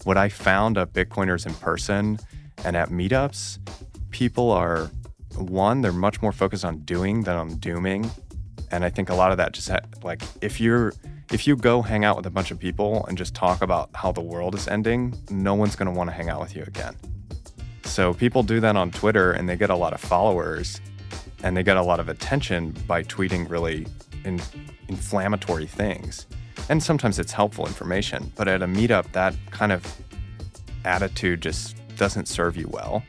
what I found of Bitcoiners in person and at meetups, people are, one, they're much more focused on doing than on dooming. And I think a lot of that just like if you go hang out with a bunch of people and just talk about how the world is ending, no one's going to want to hang out with you again. So people do that on Twitter and they get a lot of followers and they get a lot of attention by tweeting really inflammatory things. And sometimes it's helpful information, but at a meetup, that kind of attitude just doesn't serve you well.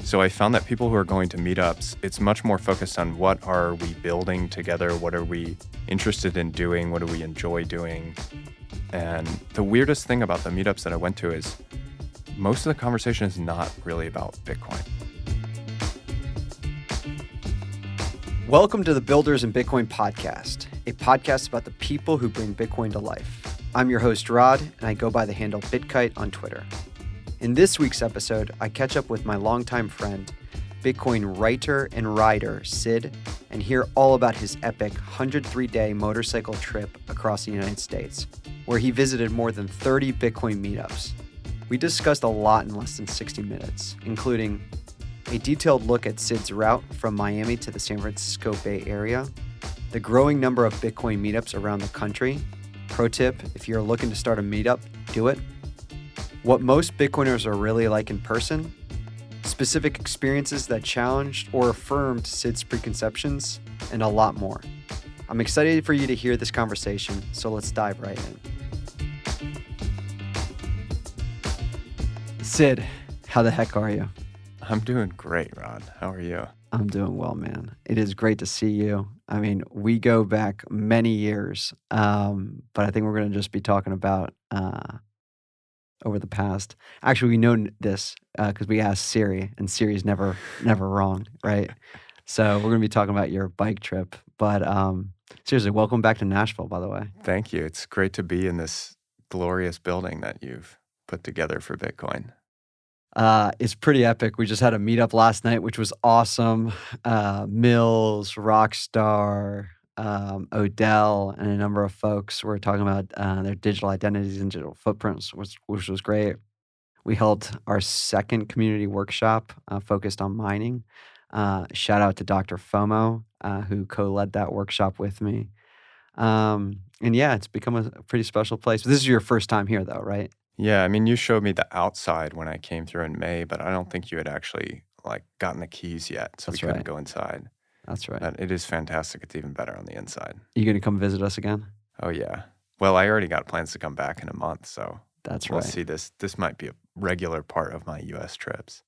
So I found that people who are going to meetups, it's much more focused on what are we building together, what are we interested in doing, what do we enjoy doing. And the weirdest thing about the meetups that I went to is most of the conversation is not really about Bitcoin. Welcome to the Builders in Bitcoin podcast, a podcast about the people who bring Bitcoin to life. I'm your host, Rod, and I go by the handle BitKite on Twitter. In this week's episode, I catch up with my longtime friend, Bitcoin writer and rider, Sid, and hear all about his epic 103-day motorcycle trip across the United States, where he visited more than 30 Bitcoin meetups. We discussed a lot in less than 60 minutes, including a detailed look at Sid's route from Miami to the San Francisco Bay Area, the growing number of Bitcoin meetups around the country. Pro tip, if you're looking to start a meetup, do it. What most Bitcoiners are really like in person, specific experiences that challenged or affirmed Sid's preconceptions, and a lot more. I'm excited for you to hear this conversation, so let's dive right in. Sid, how the heck are you? I'm doing great, Rod. How are you? I'm doing well, man. It is great to see you. I mean, we go back many years, but I think we're going to just be talking about over the past. Actually, we know this because we asked Siri, and Siri's never wrong, right? So we're going to be talking about your bike trip. But seriously, welcome back to Nashville, by the way. Thank you. It's great to be in this glorious building that you've put together for Bitcoin. It's pretty epic. We just had a meetup last night, which was awesome. Mills, Rockstar, Odell, and a number of folks were talking about their digital identities and digital footprints, which was great. We held our second community workshop focused on mining. Shout out to Dr. FOMO, who co-led that workshop with me. And yeah, it's become a pretty special place. But this is your first time here, though, right? Yeah, I mean, you showed me the outside when I came through in May, but I don't think you had actually gotten the keys yet, so That's we couldn't right. go inside. That's right. But it is fantastic. It's even better on the inside. You going to come visit us again? Oh, yeah. Well, I already got plans to come back in a month, so That's we'll right. see. This might be a regular part of my U.S. trips.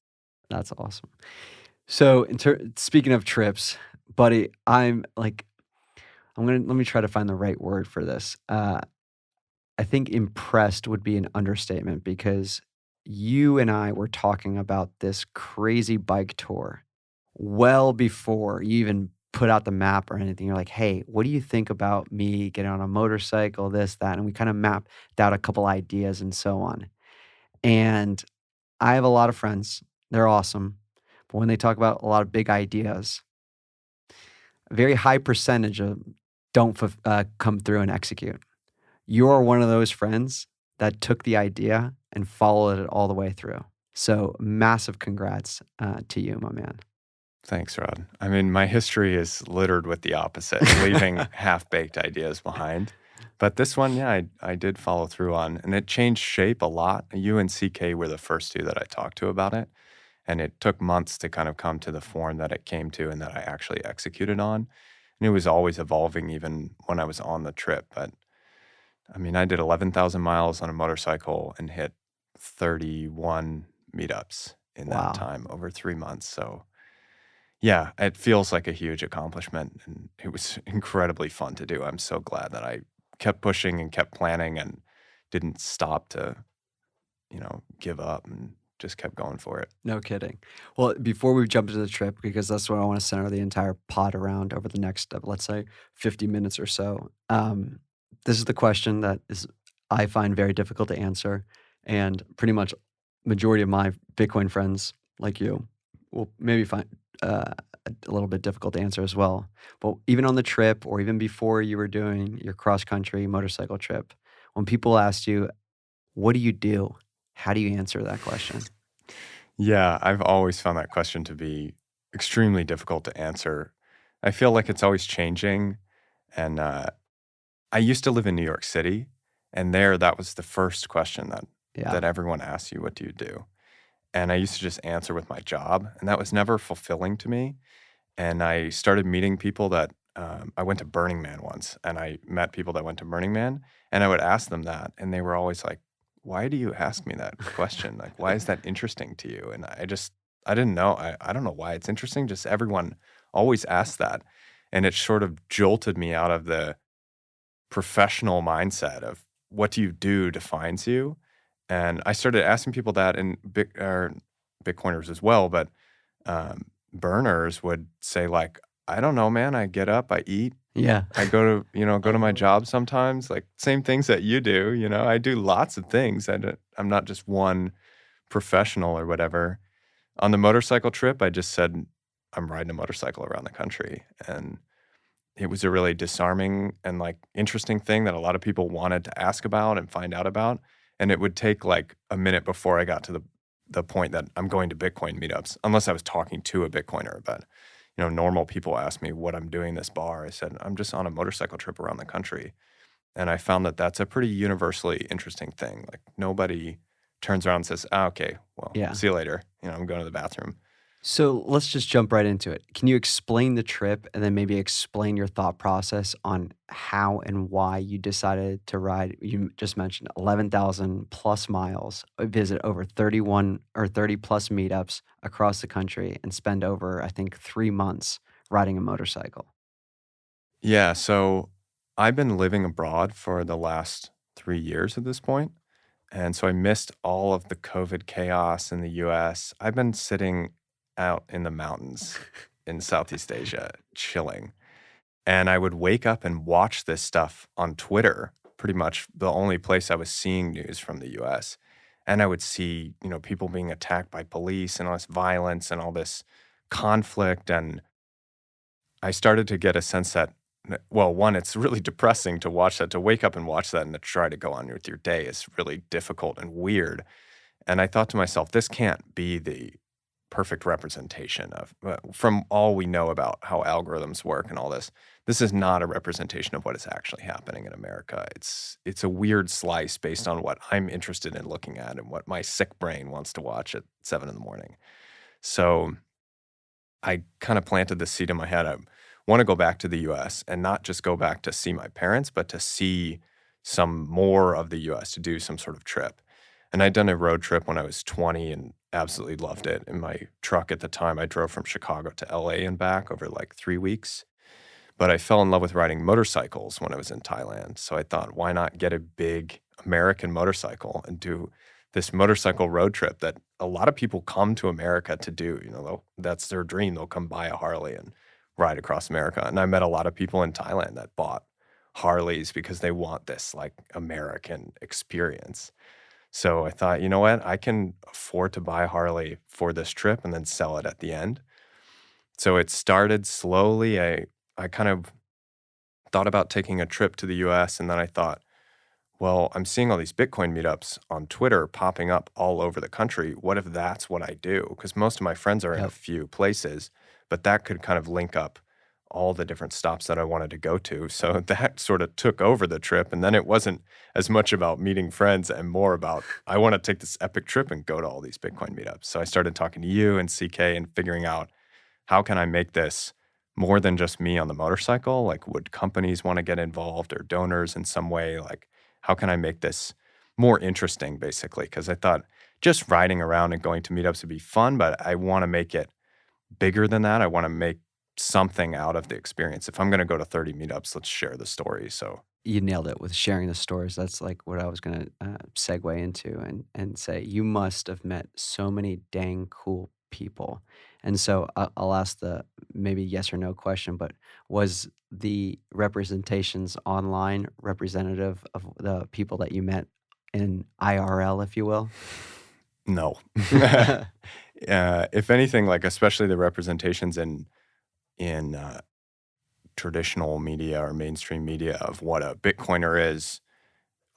That's awesome. So, speaking of trips, buddy, let me try to find the right word for this. I think impressed would be an understatement because you and I were talking about this crazy bike tour well before you even put out the map or anything. You're like, hey, what do you think about me getting on a motorcycle, this, that? And we kind of mapped out a couple ideas and so on. And I have a lot of friends. They're awesome. But when they talk about a lot of big ideas, a very high percentage of don't come through and execute. You're one of those friends that took the idea and followed it all the way through. So massive congrats to you, my man. Thanks, Rod. I mean, my history is littered with the opposite, leaving half-baked ideas behind. But this one, yeah, I did follow through on, and it changed shape a lot. You and CK were the first two that I talked to about it, and it took months to kind of come to the form that it came to and that I actually executed on. And it was always evolving even when I was on the trip, but I mean, I did 11,000 miles on a motorcycle and hit 31 meetups in Wow. that time over 3 months. So yeah, it feels like a huge accomplishment and it was incredibly fun to do. I'm so glad that I kept pushing and kept planning and didn't stop to, give up and just kept going for it. No kidding. Well, before we jump into the trip, because that's what I want to center the entire pod around over the next, let's say, 50 minutes or so. This is the question that I find very difficult to answer, and pretty much majority of my Bitcoin friends like you will maybe find a little bit difficult to answer as well. But even on the trip, or even before you were doing your cross-country motorcycle trip, when people asked you, what do you do? How do you answer that question? Yeah, I've always found that question to be extremely difficult to answer. I feel like it's always changing. And I used to live in New York City, and there that was the first question Yeah. that everyone asks you, what do you do? And I used to just answer with my job, and that was never fulfilling to me. And I started meeting people that I went to Burning Man once, and I met people that went to Burning Man, and I would ask them that, and they were always like, "Why do you ask me that question? Like, why is that interesting to you?" And I didn't know. I don't know why it's interesting. Just everyone always asks that, and it sort of jolted me out of the professional mindset of what do you do defines you. And I started asking people that, and Bitcoiners as well, but burners would say like, I don't know, man. I get up, I eat, Yeah. I go to my job sometimes, like same things that you do. I do lots of things. I'm not just one professional or whatever. On the motorcycle trip, I just said I'm riding a motorcycle around the country, and it was a really disarming and like interesting thing that a lot of people wanted to ask about and find out about. And it would take like a minute before I got to the point that I'm going to Bitcoin meetups, unless I was talking to a Bitcoiner. But normal people ask me what I'm doing this bar. I said I'm just on a motorcycle trip around the country, and I found that that's a pretty universally interesting thing. Like nobody turns around and says, okay, well, Yeah. see you later. I'm going to the bathroom." So let's just jump right into it. Can you explain the trip and then maybe explain your thought process on how and why you decided to ride? You just mentioned 11,000 plus miles, visit over 31 or 30 plus meetups across the country, and spend over, I think, 3 months riding a motorcycle. Yeah, so I've been living abroad for the last 3 years at this point. And so I missed all of the COVID chaos in the US. I've been sitting out in the mountains in Southeast Asia, chilling. And I would wake up and watch this stuff on Twitter, pretty much the only place I was seeing news from the US. And I would see, people being attacked by police and all this violence and all this conflict. And I started to get a sense that, well, one, it's really depressing to watch that, to wake up and watch that and to try to go on with your day is really difficult and weird. And I thought to myself, this can't be the perfect representation of, from all we know about how algorithms work and all this, this is not a representation of what is actually happening in America. It's a weird slice based on what I'm interested in looking at and what my sick brain wants to watch at 7 in the morning. So I kind of planted the seed in my head. I want to go back to the US and not just go back to see my parents, but to see some more of the US, to do some sort of trip. And I'd done a road trip when I was 20 and absolutely loved it. In my truck at the time, I drove from Chicago to LA and back over like 3 weeks. But I fell in love with riding motorcycles when I was in Thailand. So I thought, why not get a big American motorcycle and do this motorcycle road trip that a lot of people come to America to do? That's their dream. They'll come buy a Harley and ride across America. And I met a lot of people in Thailand that bought Harleys because they want this like American experience. So I thought, you know what? I can afford to buy a Harley for this trip and then sell it at the end. So it started slowly. I kind of thought about taking a trip to the US, and then I thought, well, I'm seeing all these Bitcoin meetups on Twitter popping up all over the country. What if that's what I do? Because most of my friends are in a Yep. few places, but that could kind of link up all the different stops that I wanted to go to. So that sort of took over the trip. And then it wasn't as much about meeting friends and more about, I want to take this epic trip and go to all these Bitcoin meetups. So I started talking to you and CK and figuring out, how can I make this more than just me on the motorcycle? Like, would companies want to get involved or donors in some way? Like, how can I make this more interesting, basically? Because I thought just riding around and going to meetups would be fun, but I want to make it bigger than that. I want to make something out of the experience. If I'm going to go to 30 meetups, let's share the story. So You nailed it with sharing the stories. That's like what I was going to segue into and say. You must have met so many dang cool people. And so I'll ask the maybe yes or no question, but was the representations online representative of the people that you met in IRL, if you will? no. If anything, like especially the representations in traditional media or mainstream media of what a Bitcoiner is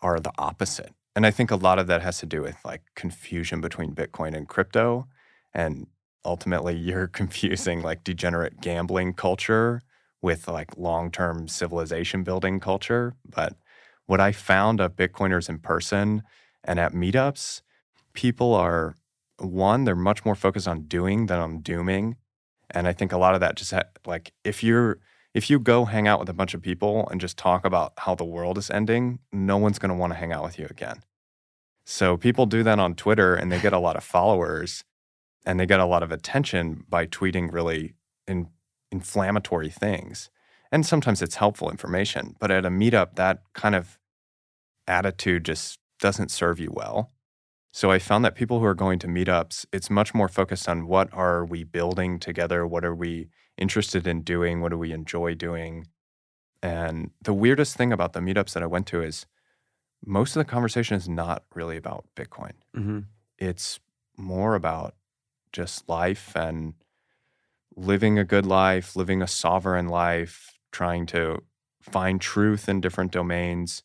are the opposite. And I think a lot of that has to do with like confusion between Bitcoin and crypto. And ultimately, you're confusing like degenerate gambling culture with like long-term civilization building culture. But what I found of Bitcoiners in person and at meetups, people are one, they're much more focused on doing than on dooming. And I think a lot of that just like if you go hang out with a bunch of people and just talk about how the world is ending, no one's going to want to hang out with you again. So people do that on Twitter and they get a lot of followers and they get a lot of attention by tweeting really inflammatory things. And sometimes it's helpful information, but at a meetup, that kind of attitude just doesn't serve you well. So I found that people who are going to meetups, it's much more focused on what are we building together? What are we interested in doing? What do we enjoy doing? And the weirdest thing about the meetups that I went to is most of the conversation is not really about Bitcoin. Mm-hmm. It's more about just life and living a good life, living a sovereign life, trying to find truth in different domains.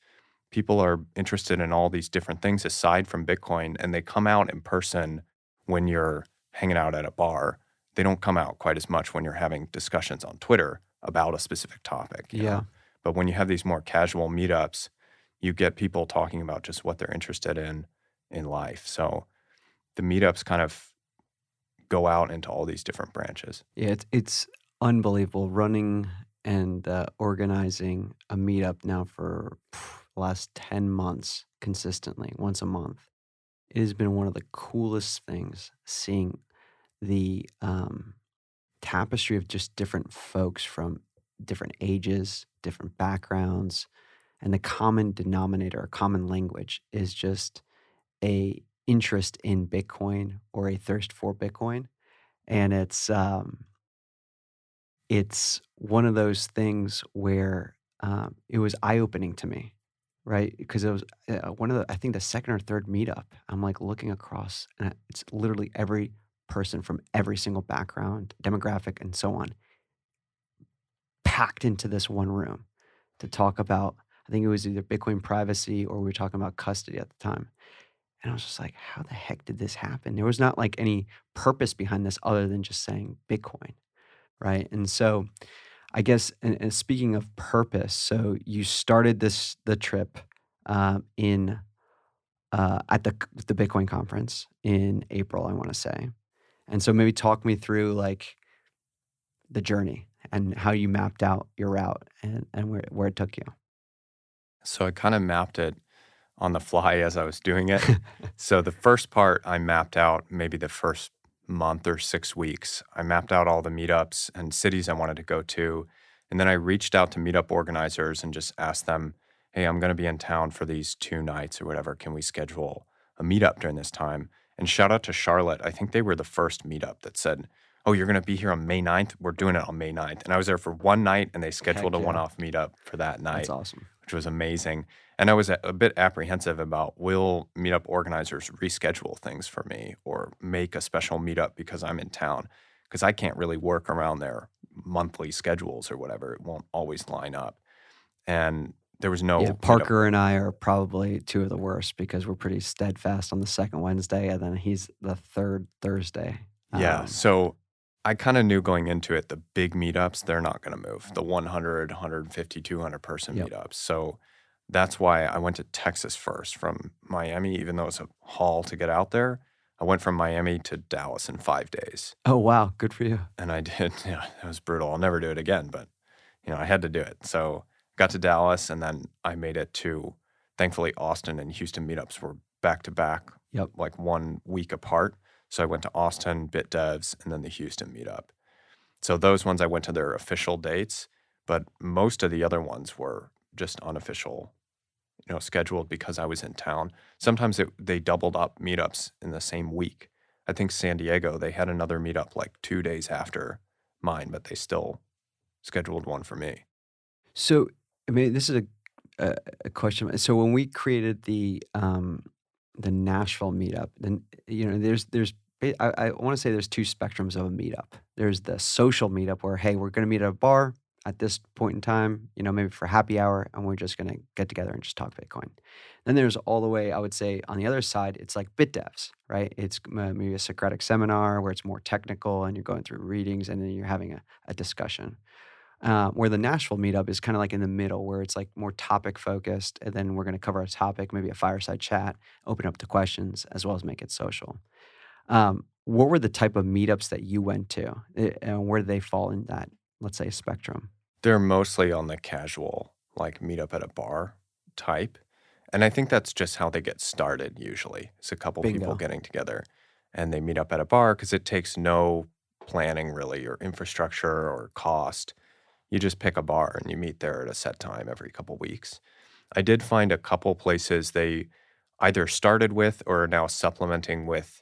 People are interested in all these different things aside from Bitcoin, and they come out in person when you're hanging out at a bar. They don't come out quite as much when you're having discussions on Twitter about a specific topic. You know? But when you have these more casual meetups, you get people talking about just what they're interested in life. So the meetups kind of go out into all these different branches. Yeah, it's unbelievable running and organizing a meetup now for the last 10 months consistently, once a month. It has been one of the coolest things seeing the tapestry of just different folks from different ages, different backgrounds, and the common denominator, a common language is just a interest in Bitcoin or a thirst for Bitcoin. And it's one of those things where it was eye-opening to me, right? Because it was one of the, I think the second or third meetup. I'm like looking across, and it's literally every person from every single background, demographic, and so on, packed into this one room to talk about. I think it was either Bitcoin privacy or we were talking about custody at the time. And I was just like, how the heck did this happen? There was not like any purpose behind this other than just saying Bitcoin, right? And so I guess, and speaking of purpose, so you started the trip in at the Bitcoin conference in April, I want to say, and so maybe talk me through like the journey and how you mapped out your route and where it took you. So I kind of mapped it on the fly as I was doing it. So the first part I mapped out maybe the first month or 6 weeks. I mapped out all the meetups and cities I wanted to go to. And then I reached out to meetup organizers and just asked them, hey, I'm going to be in town for these 2 nights or whatever. Can we schedule a meetup during this time? And shout out to Charlotte. I think they were the first meetup that said, oh, you're going to be here on May 9th? We're doing it on May 9th. And I was there for one night and they scheduled a one-off meetup for that night. That's awesome. Which was amazing. And I was a bit apprehensive about will meetup organizers reschedule things for me or make a special meetup because I'm in town? Because I can't really work around their monthly schedules or whatever. It won't always line up. And there was no Yeah, Parker and I are probably two of the worst because we're pretty steadfast on the second Wednesday and then he's the third Thursday. Yeah. So I kind of knew going into it, the big meetups, they're not going to move. The 100, 150, 200 person meetups. So that's why I went to Texas first from Miami, even though it's a haul to get out there. I went from Miami to Dallas in 5 days. Oh, wow. Good for you. And I did. Yeah, it was brutal. I'll never do it again, but I had to do it. So got to Dallas and then I made it to, thankfully, Austin and Houston meetups were back to back, like 1 week apart. So I went to Austin, BitDevs, and then the Houston meetup. So those ones I went to their official dates, but most of the other ones were just unofficial, scheduled because I was in town. Sometimes they doubled up meetups in the same week. I think San Diego, they had another meetup like 2 days after mine, but they still scheduled one for me. So, I mean, this is a question. So when we created the Nashville meetup, then there's I want to say there's 2 spectrums of a meetup. There's the social meetup where, hey, we're going to meet at a bar. at this point in time, maybe for happy hour, and we're just going to get together and just talk Bitcoin. Then there's all the way, I would say, on the other side, it's like bit devs, right? It's maybe a Socratic seminar where it's more technical and you're going through readings and then you're having a discussion. Where the Nashville meetup is kind of like in the middle, where it's like more topic focused, and then we're going to cover a topic, maybe a fireside chat, open up to questions, as well as make it social. What were the type of meetups that you went to, and where do they fall in that, let's say, spectrum? They're mostly on the casual, like meetup at a bar type. And I think that's just how they get started usually. It's a couple people Bingo. getting together and they meet up at a bar because it takes no planning really or infrastructure or cost. You just pick a bar and you meet there at a set time every couple weeks. I did find a couple places they either started with or are now supplementing with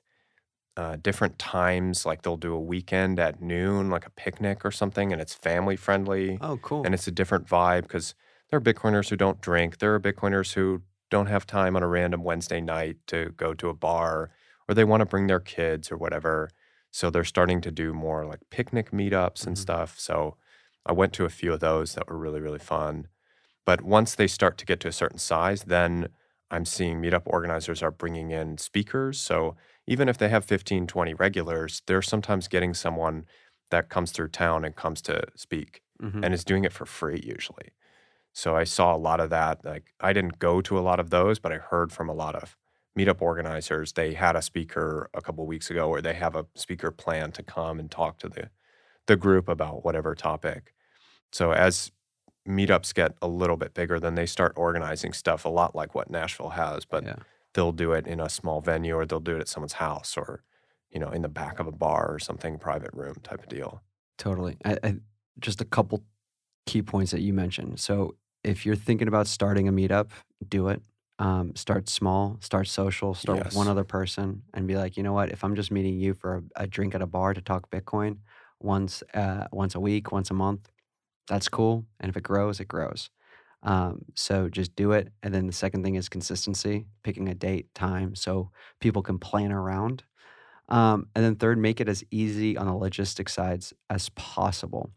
different times. Like they'll do a weekend at noon, like a picnic or something, and it's family friendly Oh, cool. and it's a different vibe because there are Bitcoiners who don't drink. There are Bitcoiners who don't have time on a random Wednesday night to go to a bar, or they want to bring their kids or whatever. So they're starting to do more like picnic meetups and Mhm. stuff. So I went to a few of those that were really, really fun. But once they start to get to a certain size, then I'm seeing meetup organizers are bringing in speakers. So even if they have 15, 20 regulars, they're sometimes getting someone that comes through town and comes to speak Mhm. and is doing it for free usually. So I saw a lot of that. Like I didn't go to a lot of those, but I heard from a lot of meetup organizers. They had a speaker a couple weeks ago, or they have a speaker plan to come and talk to the group about whatever topic. So as meetups get a little bit bigger, then they start organizing stuff a lot like what Nashville has, but Yeah, they'll do it in a small venue or they'll do it at someone's house or, in the back of a bar or something, private room type of deal. totally. Just a couple key points that you mentioned. So if you're thinking about starting a meetup, do it. Start small, start social, start with one Yes. other person, and be like, you know what? If I'm just meeting you for a drink at a bar to talk Bitcoin once a week, once a month, that's cool. And if it grows, it grows. So just do it. And then the second thing is consistency, picking a date, time, so people can plan around. And then third, make it as easy on the logistics sides as possible.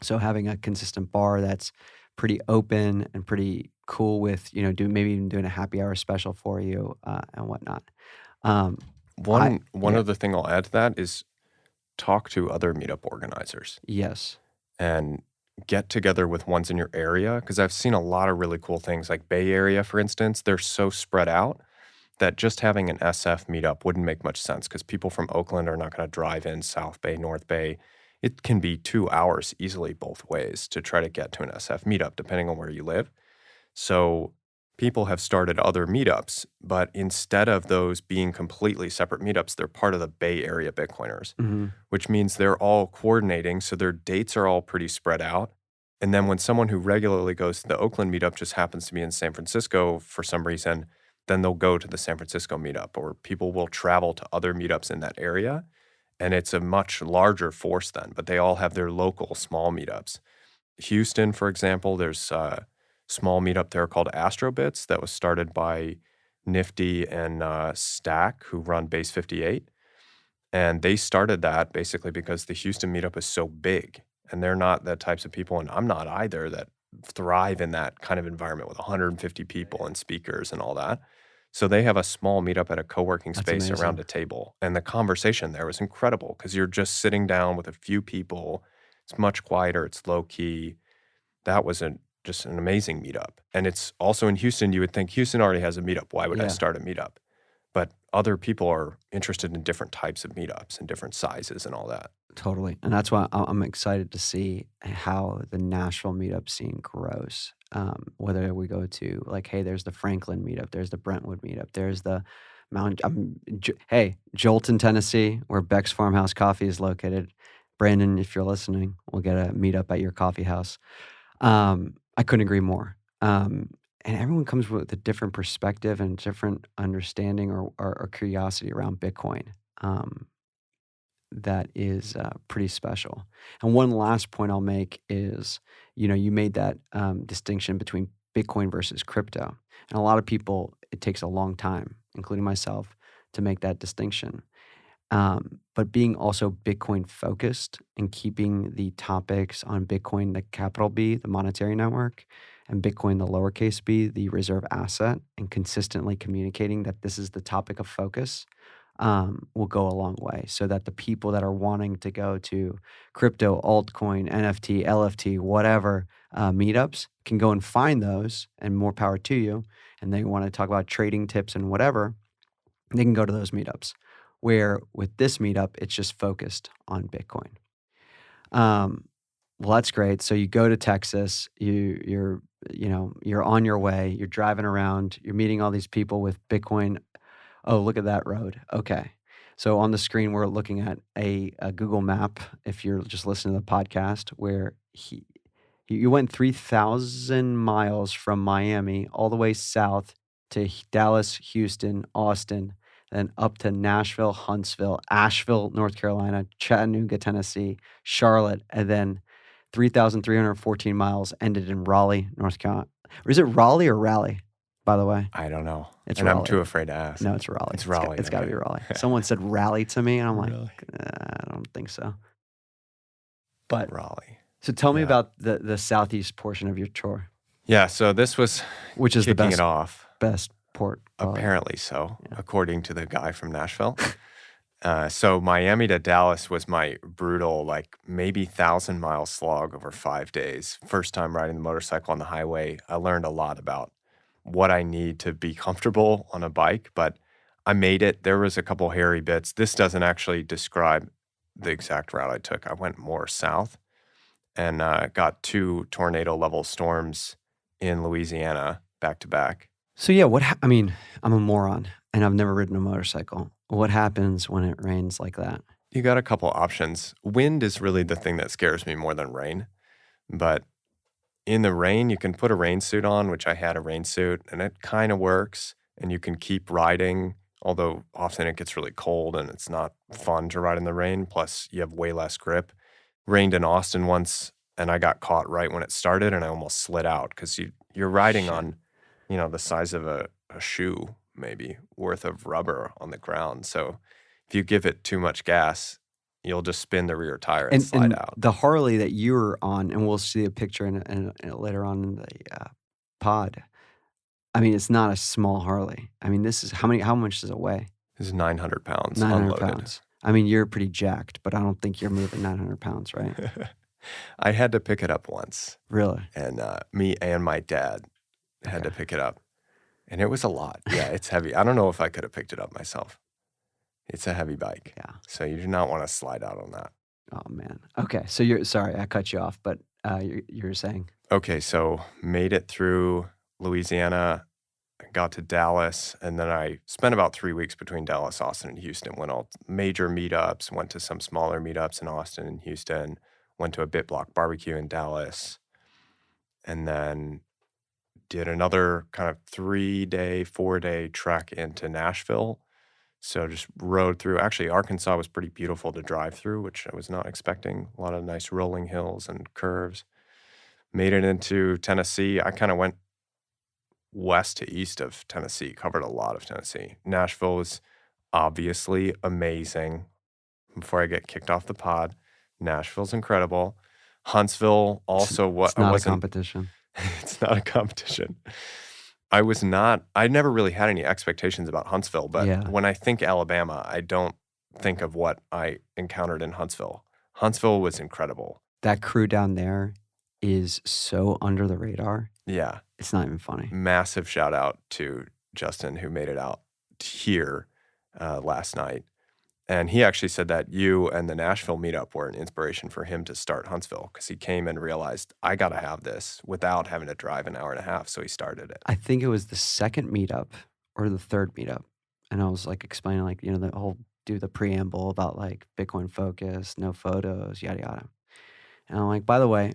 So having a consistent bar that's pretty open and pretty cool with, maybe even doing a happy hour special for you, and whatnot. Um, I One yeah, other thing I'll add to that is talk to other meetup organizers yes. and get together with ones in your area because I've seen a lot of really cool things like Bay Area, for instance. They're so spread out that just having an SF meetup wouldn't make much sense because people from Oakland are not going to drive in South Bay, North Bay. It can be 2 hours easily both ways to try to get to an SF meetup, depending on where you live. So people have started other meetups, but instead of those being completely separate meetups, they're part of the Bay Area Bitcoiners, Mhm. which means they're all coordinating. So their dates are all pretty spread out. And then when someone who regularly goes to the Oakland meetup just happens to be in San Francisco for some reason, then they'll go to the San Francisco meetup, or people will travel to other meetups in that area. And it's a much larger force then, but they all have their local small meetups. Houston, for example, there's a small meetup there called Astrobits that was started by Nifty and Stack, who run Base 58. And they started that basically because the Houston meetup is so big. And they're not the types of people, and I'm not either, that thrive in that kind of environment with 150 people and speakers and all that. So they have a small meetup at a co-working That's space around amazing. a table. And the conversation there was incredible because you're just sitting down with a few people. It's much quieter, it's low key. That was just an amazing meetup. And it's also in Houston. You would think Houston already has a meetup. Why would I Yeah, start a meetup? But other people are interested in different types of meetups and different sizes and all that. totally. And that's why I'm excited to see how the Nashville meetup scene grows. Whether we go to like, hey, there's the Franklin meetup, there's the Brentwood meetup, there's the hey, Jolton, Tennessee, where Beck's Farmhouse Coffee is located. Brandon, if you're listening, we'll get a meetup at your coffee house. I couldn't agree more. And everyone comes with a different perspective and different understanding or curiosity around Bitcoin. Um, that is pretty special. And one last point I'll make is, you made that distinction between Bitcoin versus crypto. And a lot of people, it takes a long time, including myself, to make that distinction. But being also Bitcoin focused and keeping the topics on Bitcoin, the capital B, the monetary network, and Bitcoin, the lowercase b, the reserve asset, and consistently communicating that this is the topic of focus will go a long way so that the people that are wanting to go to crypto, altcoin, NFT, LFT, whatever meetups can go and find those, and more power to you. And they want to talk about trading tips and whatever, they can go to those meetups. Where with this meetup, it's just focused on Bitcoin. Well, that's great. So you go to Texas, you're on your way, you're driving around, you're meeting all these people with Bitcoin. Oh, look at that road. Okay. So on the screen, we're looking at a Google map. If you're just listening to the podcast, where you went 3,000 miles from Miami all the way south to Dallas, Houston, Austin, then up to Nashville, Huntsville, Asheville, North Carolina, Chattanooga, Tennessee, Charlotte, and then 3,314 miles ended in Raleigh, North Carolina. Or is it Raleigh or Raleigh, by the way? I don't know. It's and Raleigh. I'm too afraid to ask. No, it's Raleigh. It's Raleigh. It's got to okay. be Raleigh. Someone said Raleigh to me, and I'm like, Really? I don't think so. But Raleigh. so tell me Yeah. about the southeast portion of your tour, Yeah, so this was which is the kicking best it off. best port. probably. Apparently so, Yeah. according to the guy from Nashville. So Miami to Dallas was my brutal, like maybe 1,000-mile slog over 5 days. First time riding the motorcycle on the highway. I learned a lot about what I need to be comfortable on a bike, but I made it. There was a couple hairy bits. This doesn't actually describe the exact route I took. I went more south and got 2 tornado-level storms in Louisiana back to back. So yeah, I mean, I'm a moron, and I've never ridden a motorcycle. What happens when it rains like that? You got a couple options. Wind is really the thing that scares me more than rain. But in the rain, you can put a rain suit on, which I had a rain suit, and it kind of works. And you can keep riding, although often it gets really cold and it's not fun to ride in the rain. Plus, you have way less grip. Rained in Austin once, and I got caught right when it started, and I almost slid out because you're riding Shit. on, the size of a shoe maybe worth of rubber on the ground. So if you give it too much gas, you'll just spin the rear tire and slide out. The Harley that you were on, and we'll see a picture in later on in the pod. I mean, it's not a small Harley. I mean, this is how much does it weigh? This is 900 pounds 900 unloaded. pounds. I mean, you're pretty jacked, but I don't think you're moving 900 pounds, right? I had to pick it up once, Really? and me and my dad had to pick it up. And it was a lot. Yeah, it's heavy. I don't know if I could have picked it up myself. It's a heavy bike. Yeah. So you do not want to slide out on that. Oh, man. Okay. So sorry, I cut you off, but you're saying? Okay, so made it through Louisiana, got to Dallas, and then I spent about 3 weeks between Dallas, Austin, and Houston. Went all major meetups, went to some smaller meetups in Austin and Houston, went to a BitBlock barbecue in Dallas, and then did another kind of 3-day, 4-day trek into Nashville. So just rode through. Actually, Arkansas was pretty beautiful to drive through, which I was not expecting. A lot of nice rolling hills and curves. Made it into Tennessee. I kind of went west to east of Tennessee, covered a lot of Tennessee. Nashville was obviously amazing. Before I get kicked off the pod, Nashville's incredible. Huntsville also It's not a competition. It's not a competition. I never really had any expectations about Huntsville, but Yeah. when I think Alabama, I don't think of what I encountered in Huntsville. Huntsville was incredible. That crew down there is so under the radar. Yeah. It's not even funny. Massive shout out to Justin, who made it out here last night. And he actually said that you and the Nashville meetup were an inspiration for him to start Huntsville because he came and realized, I got to have this without having to drive an hour and a half. So he started it. I think it was the second meetup or the third meetup. And I was like explaining the whole do the preamble about like Bitcoin focus, no photos, yada, yada. And I'm like, by the way,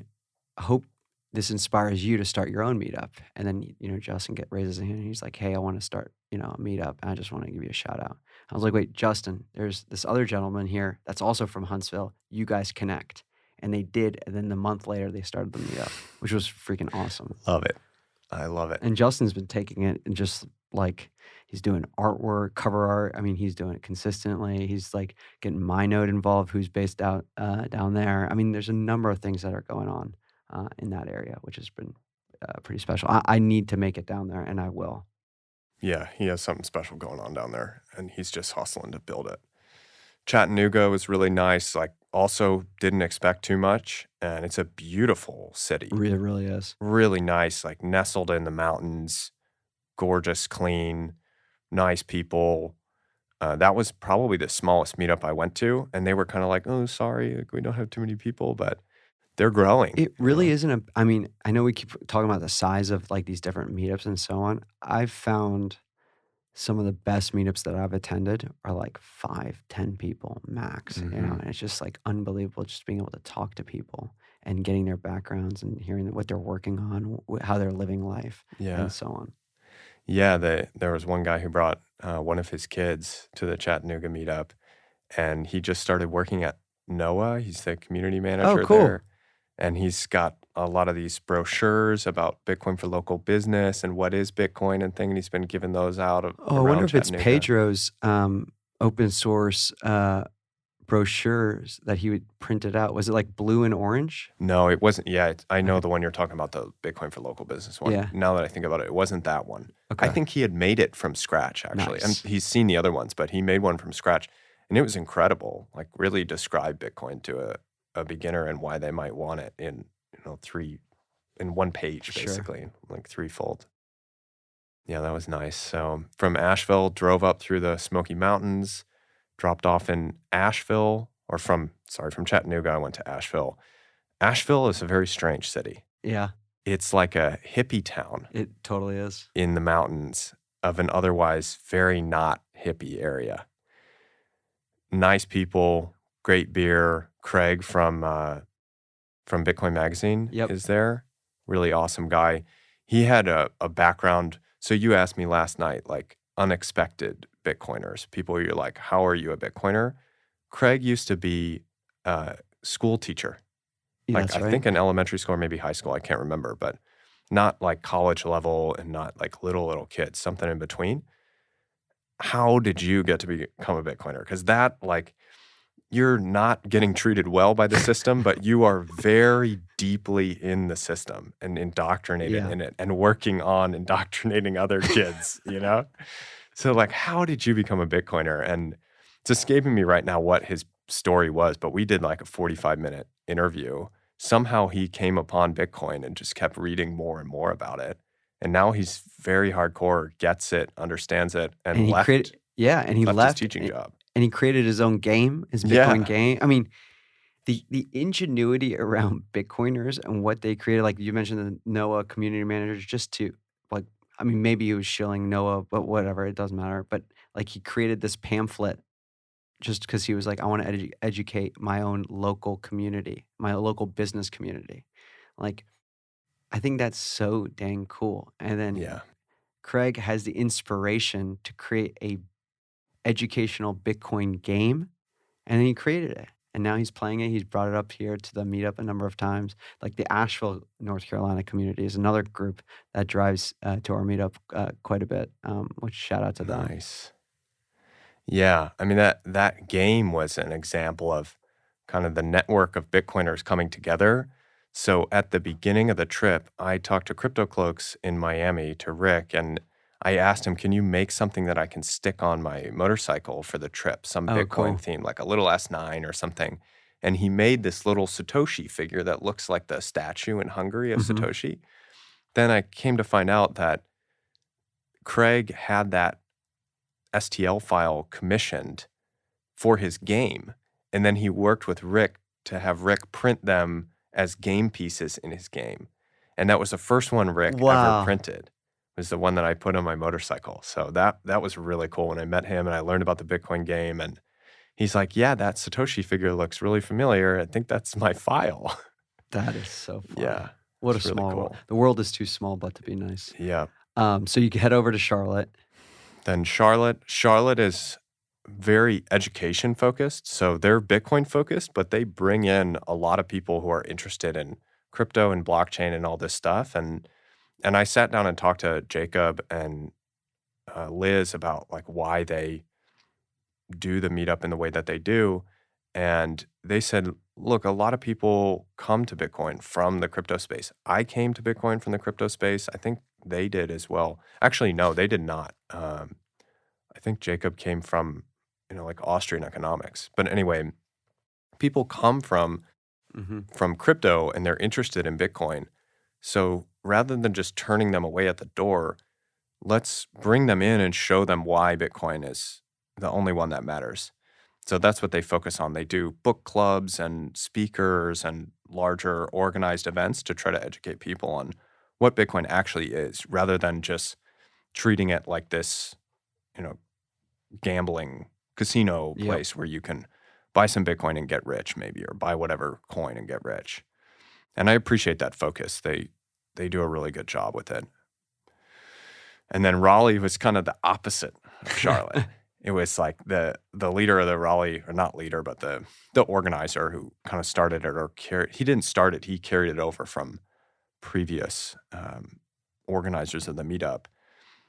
I hope this inspires you to start your own meetup. And then, Justin raises his hand and he's like, hey, I want to start, a meetup. And I just want to give you a shout out. I was like, wait, Justin, there's this other gentleman here that's also from Huntsville. You guys connect. And they did. And then a month later, they started the meetup, which was freaking awesome. Love it. I love it. And Justin's been taking it and just like he's doing artwork, cover art. I mean, he's doing it consistently. He's like getting My Note involved, who's based out down there. I mean, there's a number of things that are going on in that area, which has been pretty special. I need to make it down there, and I will. Yeah, he has something special going on down there, and he's just hustling to build it. Chattanooga was really nice. Like, also didn't expect too much, and it's a beautiful city. It really is. Really nice, like nestled in the mountains, gorgeous, clean, nice people. That was probably the smallest meetup I went to, and they were kind of like, "Oh, sorry, like, we don't have too many people," but they're growing. It really isn't a, I mean, I know we keep talking about the size of like these different meetups and so on. I've found some of the best meetups that I've attended are like 5, 10 people max, and it's just like unbelievable just being able to talk to people and getting their backgrounds and hearing what they're working on, how they're living life, Yeah. and so on. Yeah, there was one guy who brought one of his kids to the Chattanooga meetup, and he just started working at NOAA. He's the community manager cool. there, and he's got a lot of these brochures about Bitcoin for local business and what is Bitcoin and thing, and he's been giving those out Oh, I wonder around if it's Chattanooga. Pedro's open source brochures that he would print it out. Was it like blue and orange? No, it wasn't. Yeah, I know the one you're talking about, the Bitcoin for local business one. Yeah. Now that I think about it, it wasn't that one. Okay. I think he had made it from scratch, actually. Nice. And he's seen the other ones, but he made one from scratch. And it was incredible. Like, really describe Bitcoin to a beginner and why they might want it in, in one page, Sure. basically, like threefold. Yeah, that was nice. So from Asheville, drove up through the Smoky Mountains, dropped off in Asheville, from Chattanooga, I went to Asheville. Asheville is a very strange city. Yeah, It's like a hippie town it totally is. in the mountains of an otherwise very not hippie area. Nice people, great beer. Craig from Bitcoin Magazine Yep. is there. Really awesome guy. He had a background. So you asked me last night, like, unexpected Bitcoiners, people where you're like, how are you a Bitcoiner? Craig used to be a school teacher. Yeah, Like, that's I right. think in elementary school or maybe high school, I can't remember, but not like college level and not like little kids, something in between. How did you get to become a Bitcoiner? Because that, like, you're not getting treated well by the system, but you are very deeply in the system and indoctrinated Yeah. in it and working on indoctrinating other kids, So, like, how did you become a Bitcoiner? And it's escaping me right now what his story was, but we did like a 45-minute interview. Somehow he came upon Bitcoin and just kept reading more and more about it. And now he's very hardcore, gets it, understands it, and he left created, he his left teaching job. and he created his own game, his Bitcoin game. I mean, the ingenuity around Bitcoiners and what they created, like you mentioned the NOAA community managers, just to like, I mean, maybe he was shilling NOAA, but whatever, it doesn't matter. But like he created this pamphlet just because he was like, I want to educate my own local community, my local business community. Like, I think that's so dang cool. And then Yeah. Craig has the inspiration to create a educational Bitcoin game, and then he created it. And now he's playing it. He's brought it up here to the meetup a number of times. Like the Asheville, North Carolina community is another group that drives to our meetup quite a bit, which shout out to them. Nice. Yeah, I mean, that game was an example of kind of the network of Bitcoiners coming together. So at the beginning of the trip, I talked to Crypto Cloaks in Miami, to Rick, and I asked him, can you make something that I can stick on my motorcycle for the trip, some Oh, Bitcoin cool. theme, like a little S9 or something. And he made this little Satoshi figure that looks like the statue in Hungary of Satoshi. Then I came to find out that Craig had that STL file commissioned for his game. And then he worked with Rick to have Rick print them as game pieces in his game. And that was the first one Rick ever printed, was the one that I put on my motorcycle. So that was really cool when I met him and I learned about the Bitcoin game. And he's like, yeah, that Satoshi figure looks really familiar. I think that's my file. That is so fun. Yeah. What a it's really small cool. world. The world is too small, but to be nice. Yeah. So you head over to Charlotte. Then Charlotte is very education focused. So they're Bitcoin focused, but they bring in a lot of people who are interested in crypto and blockchain and all this stuff. And I sat down and talked to Jacob and Liz about like why they do the meetup in the way that they do. And they said, look, a lot of people come to Bitcoin from the crypto space. I came to Bitcoin from the crypto space. I think they did as well. Actually, no, they did not. I think Jacob came from, like Austrian economics. But anyway, people come from crypto and they're interested in Bitcoin. So rather than just turning them away at the door, let's bring them in and show them why Bitcoin is the only one that matters. So that's what they focus on. They do book clubs and speakers and larger organized events to try to educate people on what Bitcoin actually is, rather than just treating it like this, gambling casino place where you can buy some Bitcoin and get rich maybe, or buy whatever coin and get rich. And I appreciate that focus. They do a really good job with it. And then Raleigh was kind of the opposite of Charlotte. It was like the leader of the Raleigh, or not leader, but the organizer who kind of started it, he didn't start it, he carried it over from previous organizers of the meetup.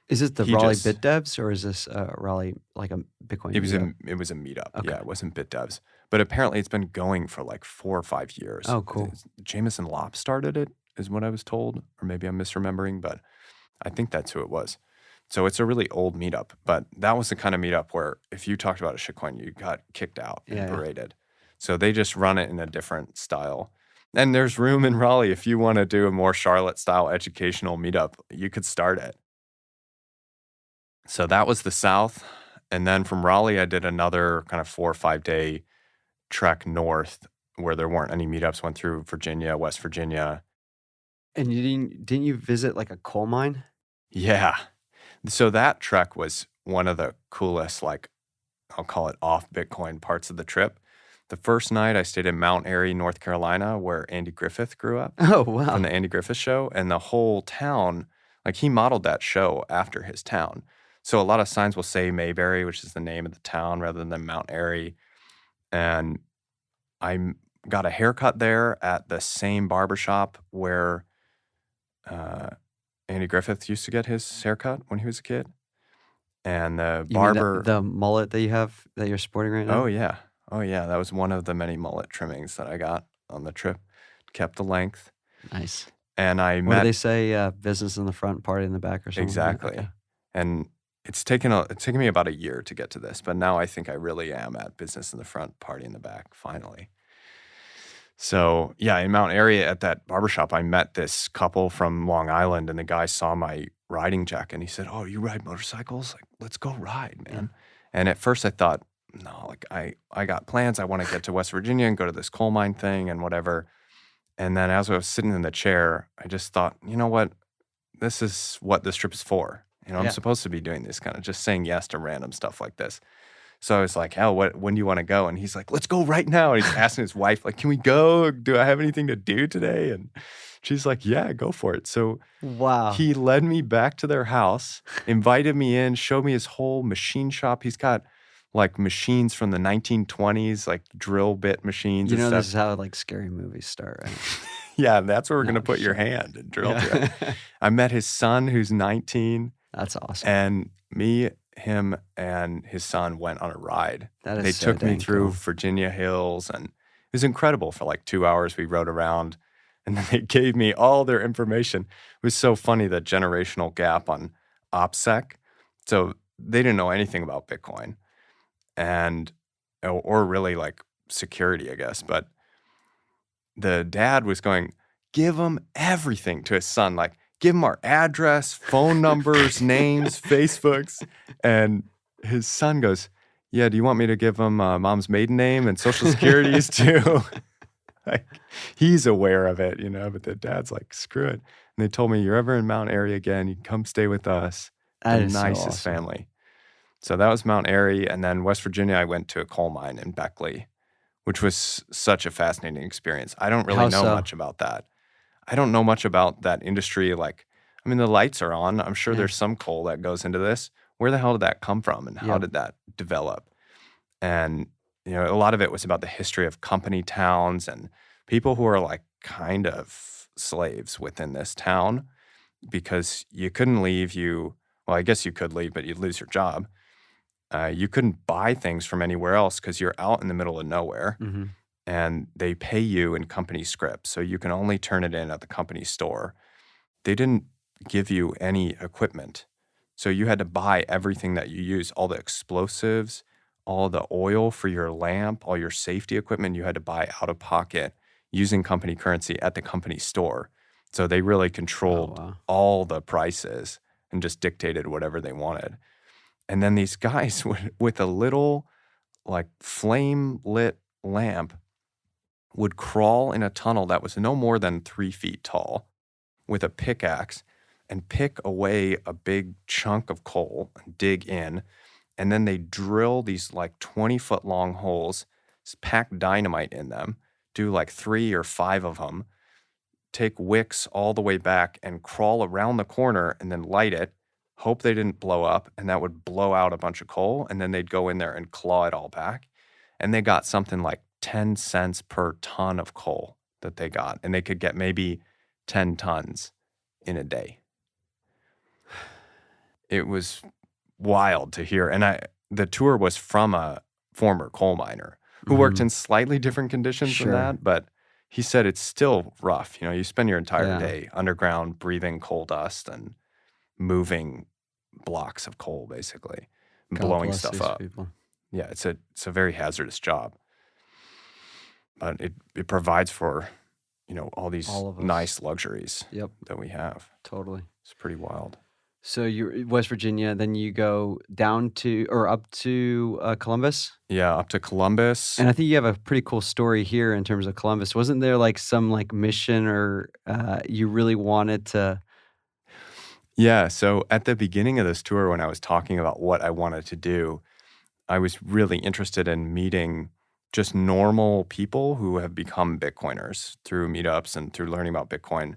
Is it the Raleigh BitDevs, or is this Raleigh like a Bitcoin meetup? It was a meetup. Okay. Yeah, it wasn't BitDevs. But apparently it's been going for like 4 or 5 years. Oh, cool. Jameson Lopp started it, is what I was told, or maybe I'm misremembering, but I think that's who it was. So it's a really old meetup, but that was the kind of meetup where if you talked about a shitcoin, you got kicked out and paraded. So they just run it in a different style. And there's room in Raleigh if you want to do a more Charlotte-style educational meetup, you could start it. So that was the South. And then from Raleigh, I did another kind of 4 or 5 day trek north where there weren't any meetups, went through Virginia, West Virginia. And you didn't you visit like a coal mine? Yeah. So that trek was one of the coolest, like, I'll call it off Bitcoin parts of the trip. The first night I stayed in Mount Airy, North Carolina, where Andy Griffith grew up. Oh, wow. From the Andy Griffith Show. And the whole town, like he modeled that show after his town. So a lot of signs will say Mayberry, which is the name of the town, rather than Mount Airy. And I got a haircut there at the same barbershop where Andy Griffith used to get his haircut when he was a kid. And the barber... the mullet that you have, that you're sporting right now? Oh, yeah. That was one of the many mullet trimmings that I got on the trip. Kept the length. Nice. And I met... What do they say? Business in the front, party in the back, or something? Exactly. Okay. And it's taken me about a year to get to this, but now I think I really am at business in the front, party in the back, finally. So yeah, in Mount Airy at that barbershop, I met this couple from Long Island, and the guy saw my riding jacket and he said, "Oh, you ride motorcycles? Like, let's go ride, man." Yeah. And at first I thought, no, like I got plans. I want to get to West Virginia and go to this coal mine thing and whatever. And then as I was sitting in the chair, I just thought, you know what? This is what this trip is for. I'm supposed to be doing this, kind of just saying yes to random stuff like this. So I was like, "Hell, when do you want to go?" And he's like, "Let's go right now." And he's asking his wife, like, "Can we go? Do I have anything to do today?" And she's like, "Yeah, go for it." So wow, he led me back to their house, invited me in, showed me his whole machine shop. He's got like machines from the 1920s, like drill bit machines. This is how like scary movies start, right? Yeah, that's where we're going to put your hand and drill through it. I met his son, who's 19. That's awesome. And him and his son went on a ride. They took me through Virginia hills, and it was incredible. For like 2 hours, we rode around, and then they gave me all their information. It was so funny, the generational gap on OPSEC. So they didn't know anything about Bitcoin, or really like security, I guess. But the dad was going, give him everything to his son, like, give him our address, phone numbers, names, Facebooks. And his son goes, "Yeah, do you want me to give him mom's maiden name and social securities too?" Like, he's aware of it, but the dad's like, screw it. And they told me, "You're ever in Mount Airy again, you can come stay with us." That the is nicest so awesome. family. So that was Mount Airy. And then West Virginia, I went to a coal mine in Beckley, which was such a fascinating experience. I don't really know much about that. I don't know much about that industry. Like, I mean, the lights are on. I'm sure there's some coal that goes into this. Where the hell did that come from, and how did that develop? And, a lot of it was about the history of company towns and people who are like kind of slaves within this town, because you couldn't leave. You well, I guess you could leave, but you'd lose your job. You couldn't buy things from anywhere else because you're out in the middle of nowhere. Mm-hmm. And they pay you in company script. So you can only turn it in at the company store. They didn't give you any equipment. So you had to buy everything that you use, all the explosives, all the oil for your lamp, all your safety equipment you had to buy out of pocket using company currency at the company store. So they really controlled all the prices and just dictated whatever they wanted. And then these guys with a little like flame lit lamp would crawl in a tunnel that was no more than 3 feet tall with a pickaxe and pick away a big chunk of coal and dig in. And then they drill these like 20-foot long holes, pack dynamite in them, do like 3 or 5 of them, take wicks all the way back and crawl around the corner and then light it, hope they didn't blow up, and that would blow out a bunch of coal. And then they'd go in there and claw it all back. And they got something like 10 cents per ton of coal that they got. And they could get maybe 10 tons in a day. It was wild to hear. And the tour was from a former coal miner who worked in slightly different conditions than that. But he said it's still rough. You know, you spend your entire day underground breathing coal dust and moving blocks of coal, basically, and blowing stuff up. People. Yeah, it's a very hazardous job. But it provides for, you know, all these nice luxuries that we have. Totally. It's pretty wild. So you're in West Virginia, then you go down to or up to Columbus? Yeah, up to Columbus. And I think you have a pretty cool story here in terms of Columbus. Wasn't there like some like mission or you really wanted to? Yeah, so at the beginning of this tour, when I was talking about what I wanted to do, I was really interested in meeting just normal people who have become Bitcoiners through meetups and through learning about Bitcoin.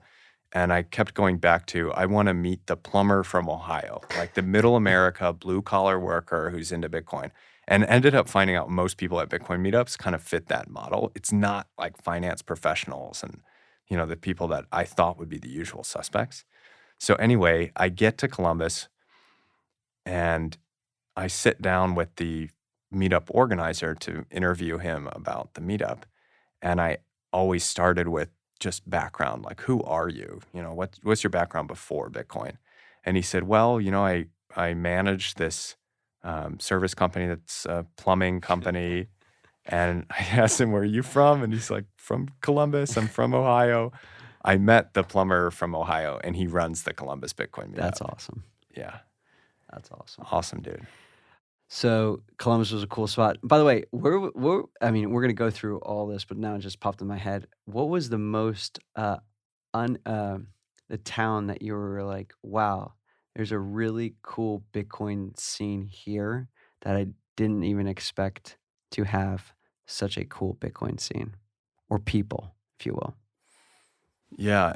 And I kept going back to, I want to meet the plumber from Ohio, like the middle America blue-collar worker who's into Bitcoin. And ended up finding out most people at Bitcoin meetups kind of fit that model. It's not like finance professionals and, you know, the people that I thought would be the usual suspects. So anyway, I get to Columbus and I sit down with the meetup organizer to interview him about the meetup. And I always started with just background, like, who are you? You know, what's your background before Bitcoin? And he said, well, you know, I manage this service company that's a plumbing company. And I asked him, where are you from? And he's like, from Columbus. I'm from Ohio. I met the plumber from Ohio, and he runs the Columbus Bitcoin meetup. That's awesome. Yeah. That's awesome. Awesome, dude. So Columbus was a cool spot. By the way, we're going to go through all this, but now it just popped in my head. What was the most, the town that you were like, wow, there's a really cool Bitcoin scene here that I didn't even expect to have such a cool Bitcoin scene or people, if you will? Yeah.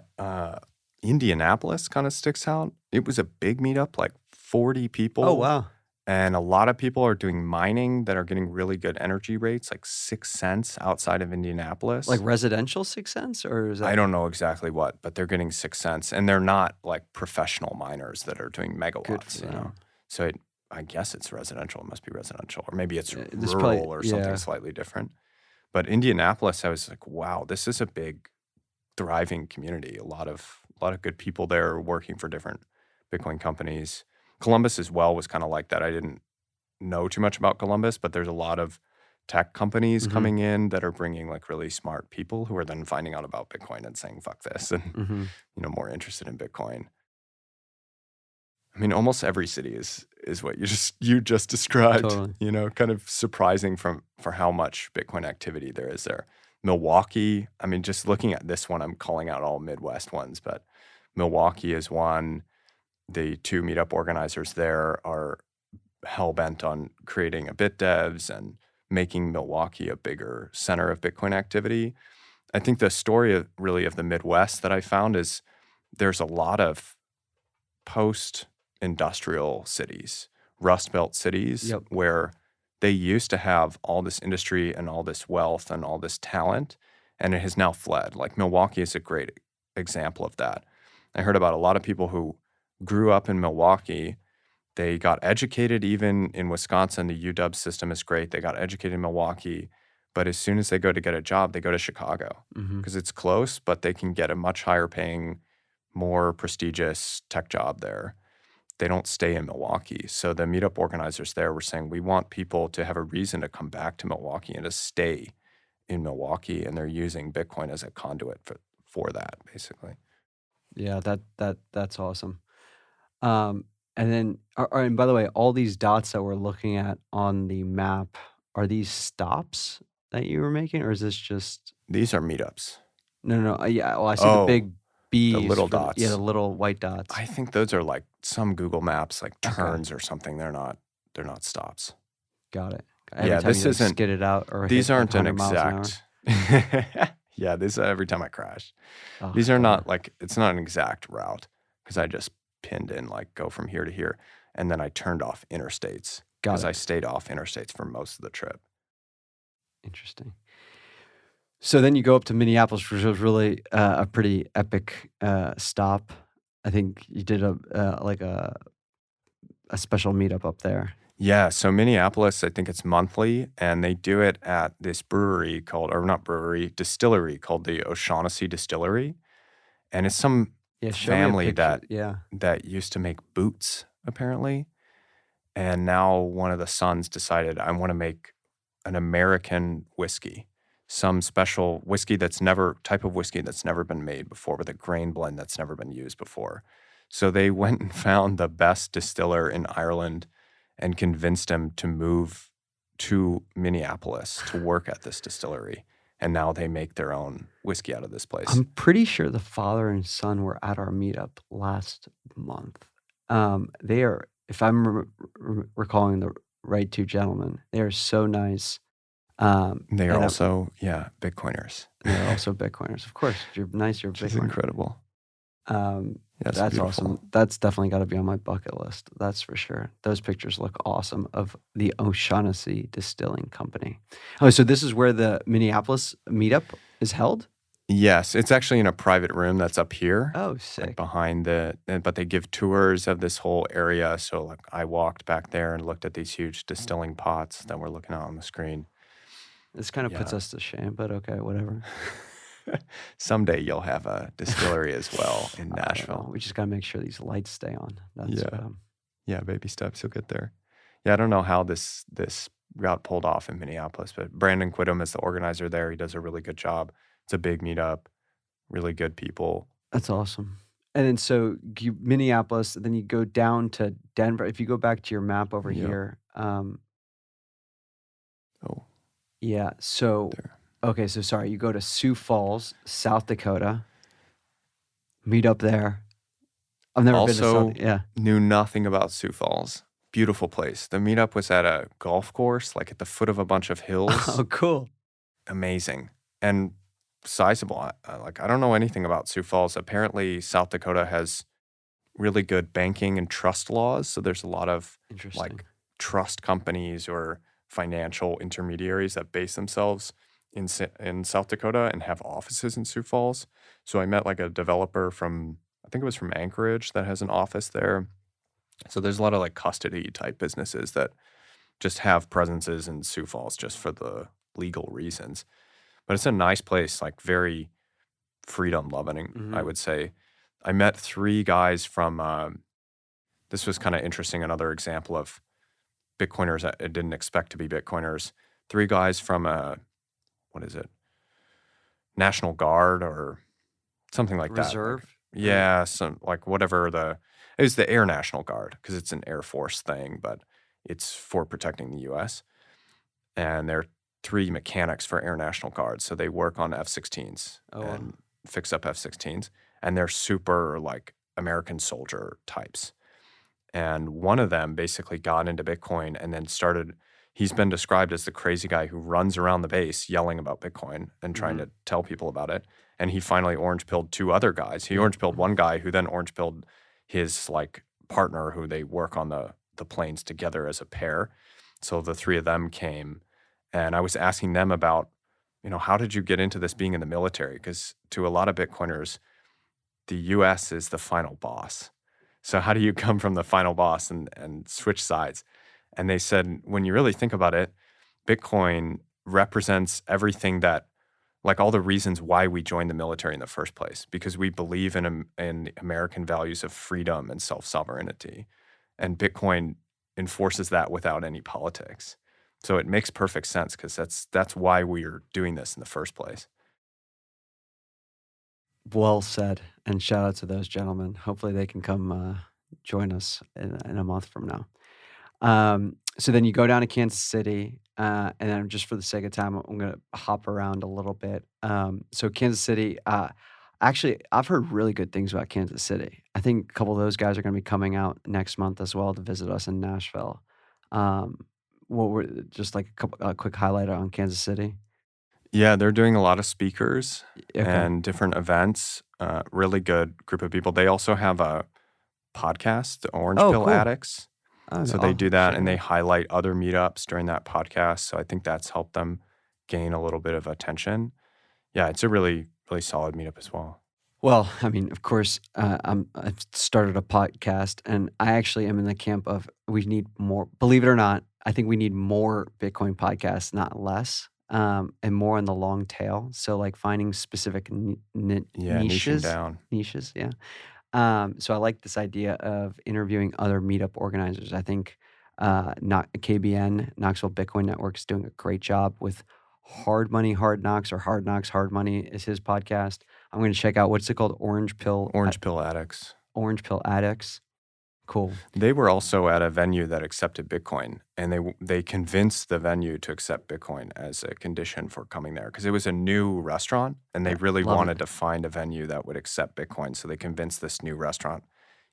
Indianapolis kind of sticks out. It was a big meetup, like 40 people. Oh, wow. And a lot of people are doing mining that are getting really good energy rates, like 6 cents outside of Indianapolis. Like residential 6 cents? Or is that? I don't know exactly what, but they're getting 6 cents. And they're not like professional miners that are doing megawatts, you know? So I guess it's residential. It must be residential. Or maybe it's rural or something slightly different. But Indianapolis, I was like, wow, this is a big, thriving community. A lot of good people there working for different Bitcoin companies. Columbus as well was kind of like that. I didn't know too much about Columbus, but there's a lot of tech companies coming in that are bringing like really smart people who are then finding out about Bitcoin and saying, fuck this, and, you know, more interested in Bitcoin. I mean, almost every city is what you just described, Totally. You know, kind of surprising for how much Bitcoin activity there is there. Milwaukee, I mean, just looking at this one, I'm calling out all Midwest ones, but Milwaukee is one. The 2 meetup organizers there are hell-bent on creating a BitDevs and making Milwaukee a bigger center of Bitcoin activity. I think the story of the Midwest that I found is there's a lot of post-industrial cities, Rust Belt cities, where they used to have all this industry and all this wealth and all this talent, and it has now fled. Like Milwaukee is a great example of that. I heard about a lot of people who grew up in Milwaukee They got educated even in Wisconsin. The UW system is great. They got educated in Milwaukee. But as soon as they go to get a job, they go to Chicago because it's close, but they can get a much higher paying, more prestigious tech job there. They don't stay in Milwaukee. So the meetup organizers there were saying, we want people to have a reason to come back to Milwaukee and to stay in Milwaukee. And they're using Bitcoin as a conduit for that, basically. Yeah, that's awesome. And then, and by the way, all these dots that we're looking at on the map, are these stops that you were making, or is this just? These are meetups. No. Yeah, well, I see the big B's. The little dots. Yeah, the little white dots. I think those are like some Google Maps, like turns or something. They're not stops. Got it. Yeah, this isn't skid it out or these hit aren't like an 100 miles exact. Yeah, this every time I crash. an hour. These are not like, it's not an exact route because I just pinned in like go from here to here, and then I turned off interstates because I stayed off interstates for most of the trip. Interesting. So then you go up to Minneapolis, which was really a pretty epic stop. I think you did a special meetup up there. Yeah, so Minneapolis, I think it's monthly, and they do it at this brewery called, or not brewery, distillery called the O'Shaughnessy Distillery, and it's some family that used to make boots apparently, and now one of the sons decided, I want to make an American whiskey, some special whiskey type of whiskey that's never been made before with a grain blend that's never been used before. So they went and found the best distiller in Ireland and convinced him to move to Minneapolis to work at this distillery. And now they make their own whiskey out of this place. I'm pretty sure the father and son were at our meetup last month. They are, if I'm recalling the right two gentlemen, they are so nice. They are also, Bitcoiners. They're also Bitcoiners. Of course, if you're nice, you're a Bitcoiner. It's incredible. That's beautiful. Awesome. That's definitely got to be on my bucket list. That's for sure. Those pictures look awesome of the O'Shaughnessy Distilling Company. Oh, so this is where the Minneapolis meetup is held? Yes, it's actually in a private room that's up here. Oh, sick. Like behind but they give tours of this whole area. So like I walked back there and looked at these huge distilling pots that we're looking at on the screen. This kind of puts us to shame, but okay, whatever. Someday you'll have a distillery as well in Nashville. We just got to make sure these lights stay on. That's baby steps. You'll get there. Yeah, I don't know how this got pulled off in Minneapolis, but Brandon Quidham is the organizer there. He does a really good job. It's a big meetup, really good people. That's awesome. And then so Minneapolis, then you go down to Denver. If you go back to your map over here. Yeah, so... There. Okay, so sorry, you go to Sioux Falls, South Dakota, meet up there. I've never been to South. Knew nothing about Sioux Falls. Beautiful place. The meetup was at a golf course, like at the foot of a bunch of hills. Oh, cool. Amazing. And sizable. I don't know anything about Sioux Falls. Apparently, South Dakota has really good banking and trust laws. So there's a lot of like trust companies or financial intermediaries that base themselves in South Dakota and have offices in Sioux Falls. So I met like a developer I think it was from Anchorage that has an office there. So there's a lot of like custody type businesses that just have presences in Sioux Falls just for the legal reasons. But it's a nice place, like very freedom loving, I would say. I met 3 guys from, this was kind of interesting, another example of Bitcoiners I didn't expect to be Bitcoiners. 3 guys from what is it? National Guard or something like Reserve? That. Yeah, some like whatever it was the Air National Guard because it's an Air Force thing, but it's for protecting the U.S. And they're 3 mechanics for Air National Guard. So they work on F-16s and fix up F-16s. And they're super like American soldier types. And one of them basically got into Bitcoin and then he's been described as the crazy guy who runs around the base yelling about Bitcoin and trying to tell people about it. And he finally orange-pilled 2 other guys. He orange-pilled one guy who then orange-pilled his like partner who they work on the planes together as a pair. So the 3 of them came and I was asking them about, how did you get into this being in the military? Because to a lot of Bitcoiners, the U.S. is the final boss. So how do you come from the final boss and switch sides? And they said, when you really think about it, Bitcoin represents everything that, like all the reasons why we joined the military in the first place, because we believe in American values of freedom and self-sovereignty. And Bitcoin enforces that without any politics. So it makes perfect sense because that's why we are doing this in the first place. Well said. And shout out to those gentlemen. Hopefully they can come join us in a month from now. So then you go down to Kansas City, and then just for the sake of time, I'm going to hop around a little bit. So Kansas City, actually, I've heard really good things about Kansas City. I think a couple of those guys are going to be coming out next month as well to visit us in Nashville. What were just like a quick highlight on Kansas City? Yeah, they're doing a lot of speakers Okay. and different events. Really good group of people. They also have a podcast, the Orange Oh, Pill cool. Addicts. Oh, So they I'll do that check and it they out. highlight other meetups during that podcast. So I think that's helped them gain a little bit of attention. Yeah, it's a really, really solid meetup as well. Well, I mean, of course, I've started a podcast, and I actually am in the camp of we need more. Believe it or not, I think we need more Bitcoin podcasts, not less, and more on the long tail. So, like finding specific Yeah, niching down. niches, yeah. So I like this idea of interviewing other meetup organizers. I think not KBN, Knoxville Bitcoin Network, is doing a great job with Hard Money, Hard Knocks, or Hard Knocks, Hard Money is his podcast. I'm going to check out, what's it called? Orange Pill Addicts. Orange Pill Addicts. Cool. They were also at a venue that accepted Bitcoin, and they convinced the venue to accept Bitcoin as a condition for coming there because it was a new restaurant, and they really Love it. wanted to find a venue that would accept Bitcoin. So they convinced this new restaurant,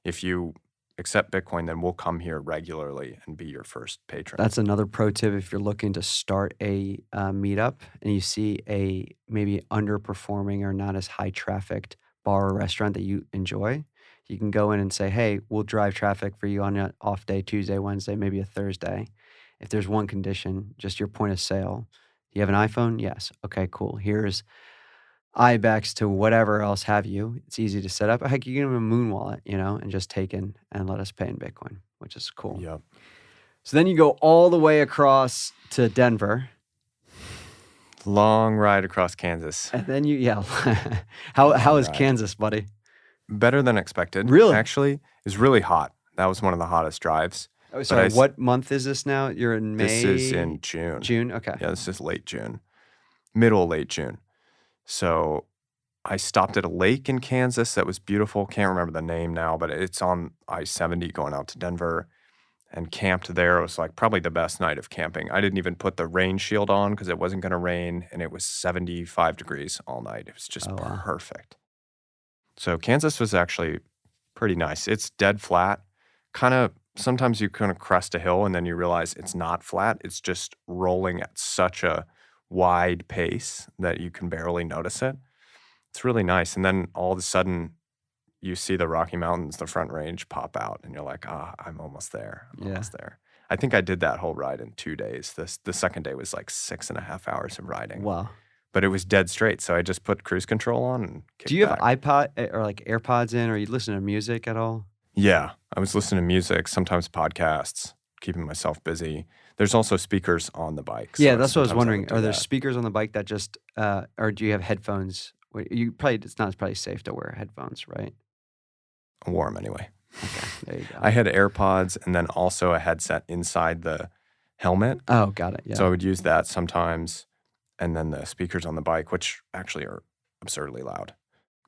if you accept Bitcoin, then we'll come here regularly and be your first patron. That's another pro tip if you're looking to start a meetup and you see a maybe underperforming or not as high trafficked bar or restaurant that you enjoy. You can go in and say, hey, we'll drive traffic for you on an off day, Tuesday, Wednesday, maybe a Thursday. If there's one condition, just your point of sale. You have an iPhone? Yes. Okay, cool. Here's IBEX to whatever else have you. It's easy to set up. Heck, you can give them a Moon wallet, and just take in and let us pay in Bitcoin, which is cool. Yep. So then you go all the way across to Denver. Long ride across Kansas. And then how is Right. Kansas, buddy? Better than expected. Really? Actually, it's really hot. That was one of the hottest drives. Oh, sorry, what month is this now? You're in May? This is in June. June? Okay. Yeah, this is late June. Late June. So I stopped at a lake in Kansas that was beautiful. Can't remember the name now, but it's on I-70 going out to Denver, and camped there. It was like probably the best night of camping. I didn't even put the rain shield on because it wasn't going to rain, and it was 75 degrees all night. It was just perfect. So Kansas was actually pretty nice. It's dead flat. Sometimes you kind of crest a hill and then you realize it's not flat. It's just rolling at such a wide pace that you can barely notice it. It's really nice. And then all of a sudden you see the Rocky Mountains, the Front Range pop out, and you're like, I'm almost there. I'm almost there. I think I did that whole ride in 2 days. The second day was like 6.5 hours of riding. Wow. But it was dead straight. So I just put cruise control on and kicked Do you back. have iPod or like AirPods in, or you listen to music at all? Yeah, I was listening to music, sometimes podcasts, keeping myself busy. There's also speakers on the bike. Yeah, that's what I was sometimes wondering. would do Are there that. speakers on the bike that just, or do you have headphones? It's not probably safe to wear headphones, right? I wore 'em anyway. Okay, there you go. I had AirPods and then also a headset inside the helmet. Oh, got it. Yeah. So I would use that sometimes. And then the speakers on the bike, which actually are absurdly loud.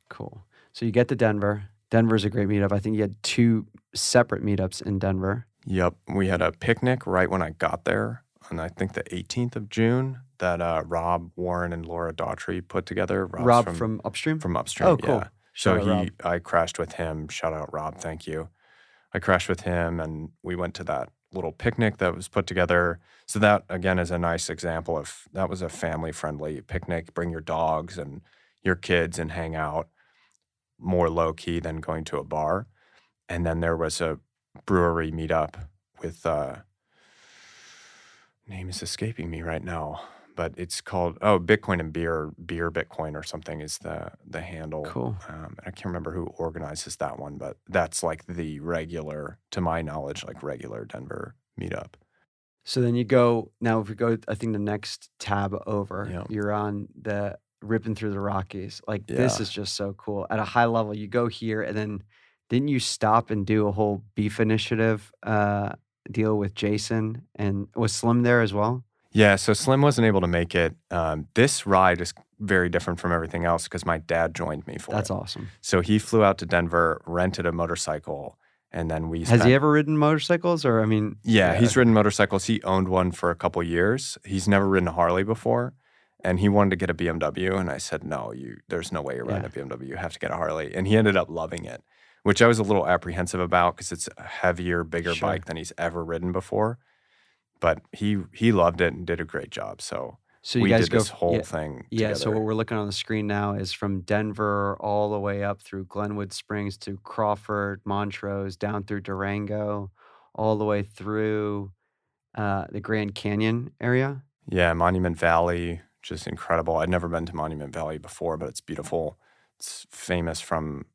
Cool. So you get to Denver. Denver's a great meetup. I think you had 2 separate meetups in Denver. Yep. We had a picnic right when I got there on, I think, the 18th of June that Rob, Warren, and Laura Daughtry put together. Rob from Upstream? From Upstream, Oh, cool. yeah. So Shout out Rob. I crashed with him. Shout out Rob, thank you. I crashed with him and we went to that little picnic that was put together. So that, again, is a nice example of, that was a family-friendly picnic. Bring your dogs and your kids and hang out. More low-key than going to a bar. And then there was a brewery meetup with, name is escaping me right now, but it's called Bitcoin and beer Bitcoin or something is the handle. Cool. I can't remember who organizes that one, but that's like the regular, to my knowledge, like regular Denver meetup. So then you go, now if we go, I think the next tab over, Yeah. you're on the Rippin through the Rockies. Like this Yeah. is just so cool. At a high level, you go here and then didn't you stop and do a whole beef initiative deal with Jason, and was Slim there as well? Yeah, so Slim wasn't able to make it. This ride is very different from everything else because my dad joined me for That's it. awesome. So he flew out to Denver, rented a motorcycle, and then we Has he spent ever ridden motorcycles, or I mean, Yeah, he's ridden motorcycles. He owned one for a couple years. He's never ridden a Harley before, and he wanted to get a BMW. And I said, "No, there's no way you're riding a BMW. You have to get a Harley." And he ended up loving it, which I was a little apprehensive about because it's a heavier, bigger Sure. bike than he's ever ridden before. But he loved it and did a great job. So So you we guys did go this whole thing Yeah, so what together. we're looking on the screen now is from Denver all the way up through Glenwood Springs to Crawford, Montrose, down through Durango, all the way through the Grand Canyon area. Yeah, Monument Valley, just incredible. I'd never been to Monument Valley before, but it's beautiful. It's famous from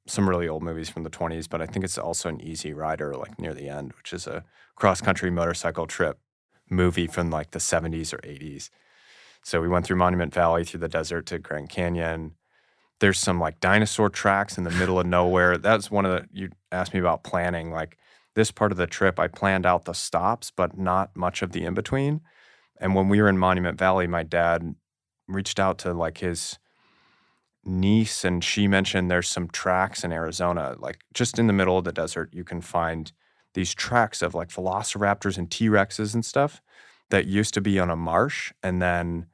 some really old movies from the 20s, but I think it's also an Easy Rider, like near the end, which is a cross-country motorcycle trip movie from like the 70s or 80s. So we went through Monument Valley, through the desert to Grand Canyon. There's some like dinosaur tracks in the middle of nowhere. That's one of the, you asked me about planning. Like this part of the trip, I planned out the stops, but not much of the in-between. And when we were in Monument Valley, my dad reached out to like his niece, and she mentioned there's some tracks in Arizona, like just in the middle of the desert, you can find these tracks of like velociraptors and T-Rexes and stuff that used to be on a marsh and then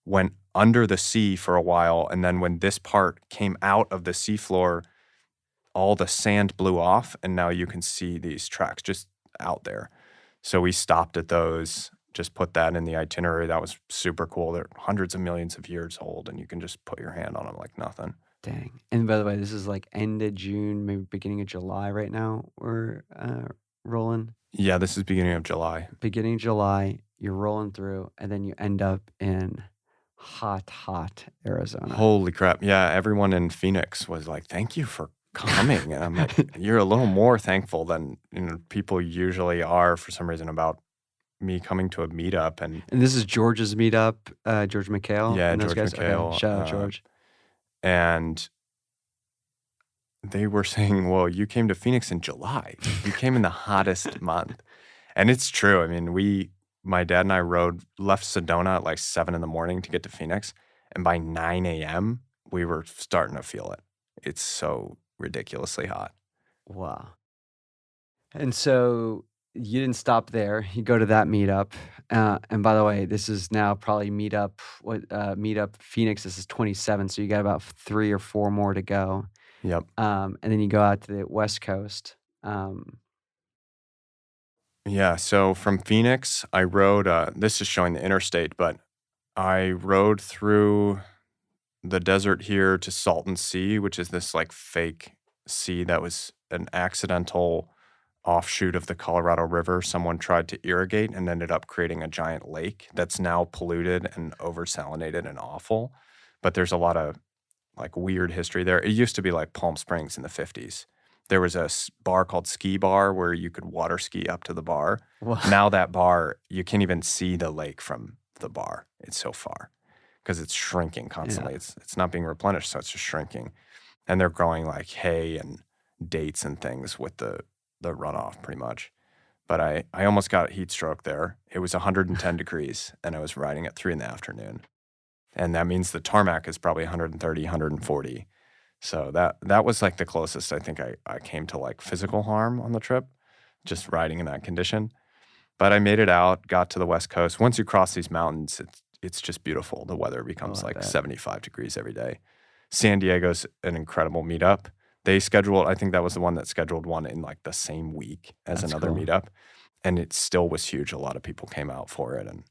went under the sea for a while. And then when this part came out of the seafloor, all the sand blew off, and now you can see these tracks just out there. So we stopped at those, just put that in the itinerary. That was super cool. They're hundreds of millions of years old, and you can just put your hand on them like nothing. Dang. And by the way, this is like end of June, maybe beginning of July right now. We're rolling. Yeah, this is beginning of July. Beginning of July, you're rolling through, and then you end up in hot Arizona. Holy crap. Yeah, everyone in Phoenix was like, thank you for coming. And I'm like, you're a little more thankful than people usually are for some reason about me coming to a meetup. And this is George's meetup, George McHale. Yeah, and those George guys. McHale. Okay, shout out George. And they were saying, well, you came to Phoenix in July. You came in the hottest month. And it's true. I mean, my dad and I left Sedona at like 7 in the morning to get to Phoenix. And by 9 a.m., we were starting to feel it. It's so ridiculously hot. Wow. And so you didn't stop there. You go to that meetup. And by the way, this is now probably meetup Phoenix. This is 27. So you got about 3 or 4 more to go. Yep. And then you go out to the West Coast. Yeah. So from Phoenix, I rode, this is showing the interstate, but I rode through the desert here to Salton Sea, which is this like fake sea that was an accidental offshoot of the Colorado River. Someone tried to irrigate and ended up creating a giant lake that's now polluted and over-salinated and awful. But there's a lot of like weird history there. It used to be like Palm Springs in the 50s. There was a bar called Ski Bar where you could water ski up to the bar. Wow. Now that bar, you can't even see the lake from the bar. It's so far because it's shrinking constantly. Yeah. It's not being replenished, so it's just shrinking. And they're growing like hay and dates and things with the runoff pretty much. But I almost got heat stroke there. It was 110 degrees, and I was riding at 3 in the afternoon. And that means the tarmac is probably 130, 140. So that was like the closest I think I came to like physical harm on the trip, just riding in that condition. But I made it out, got to the West Coast. Once you cross these mountains, it's just beautiful. The weather becomes like 75 degrees every day. San Diego's an incredible meetup. They scheduled, I think that was the one that scheduled one in like the same week as another meetup. And it still was huge. A lot of people came out for it and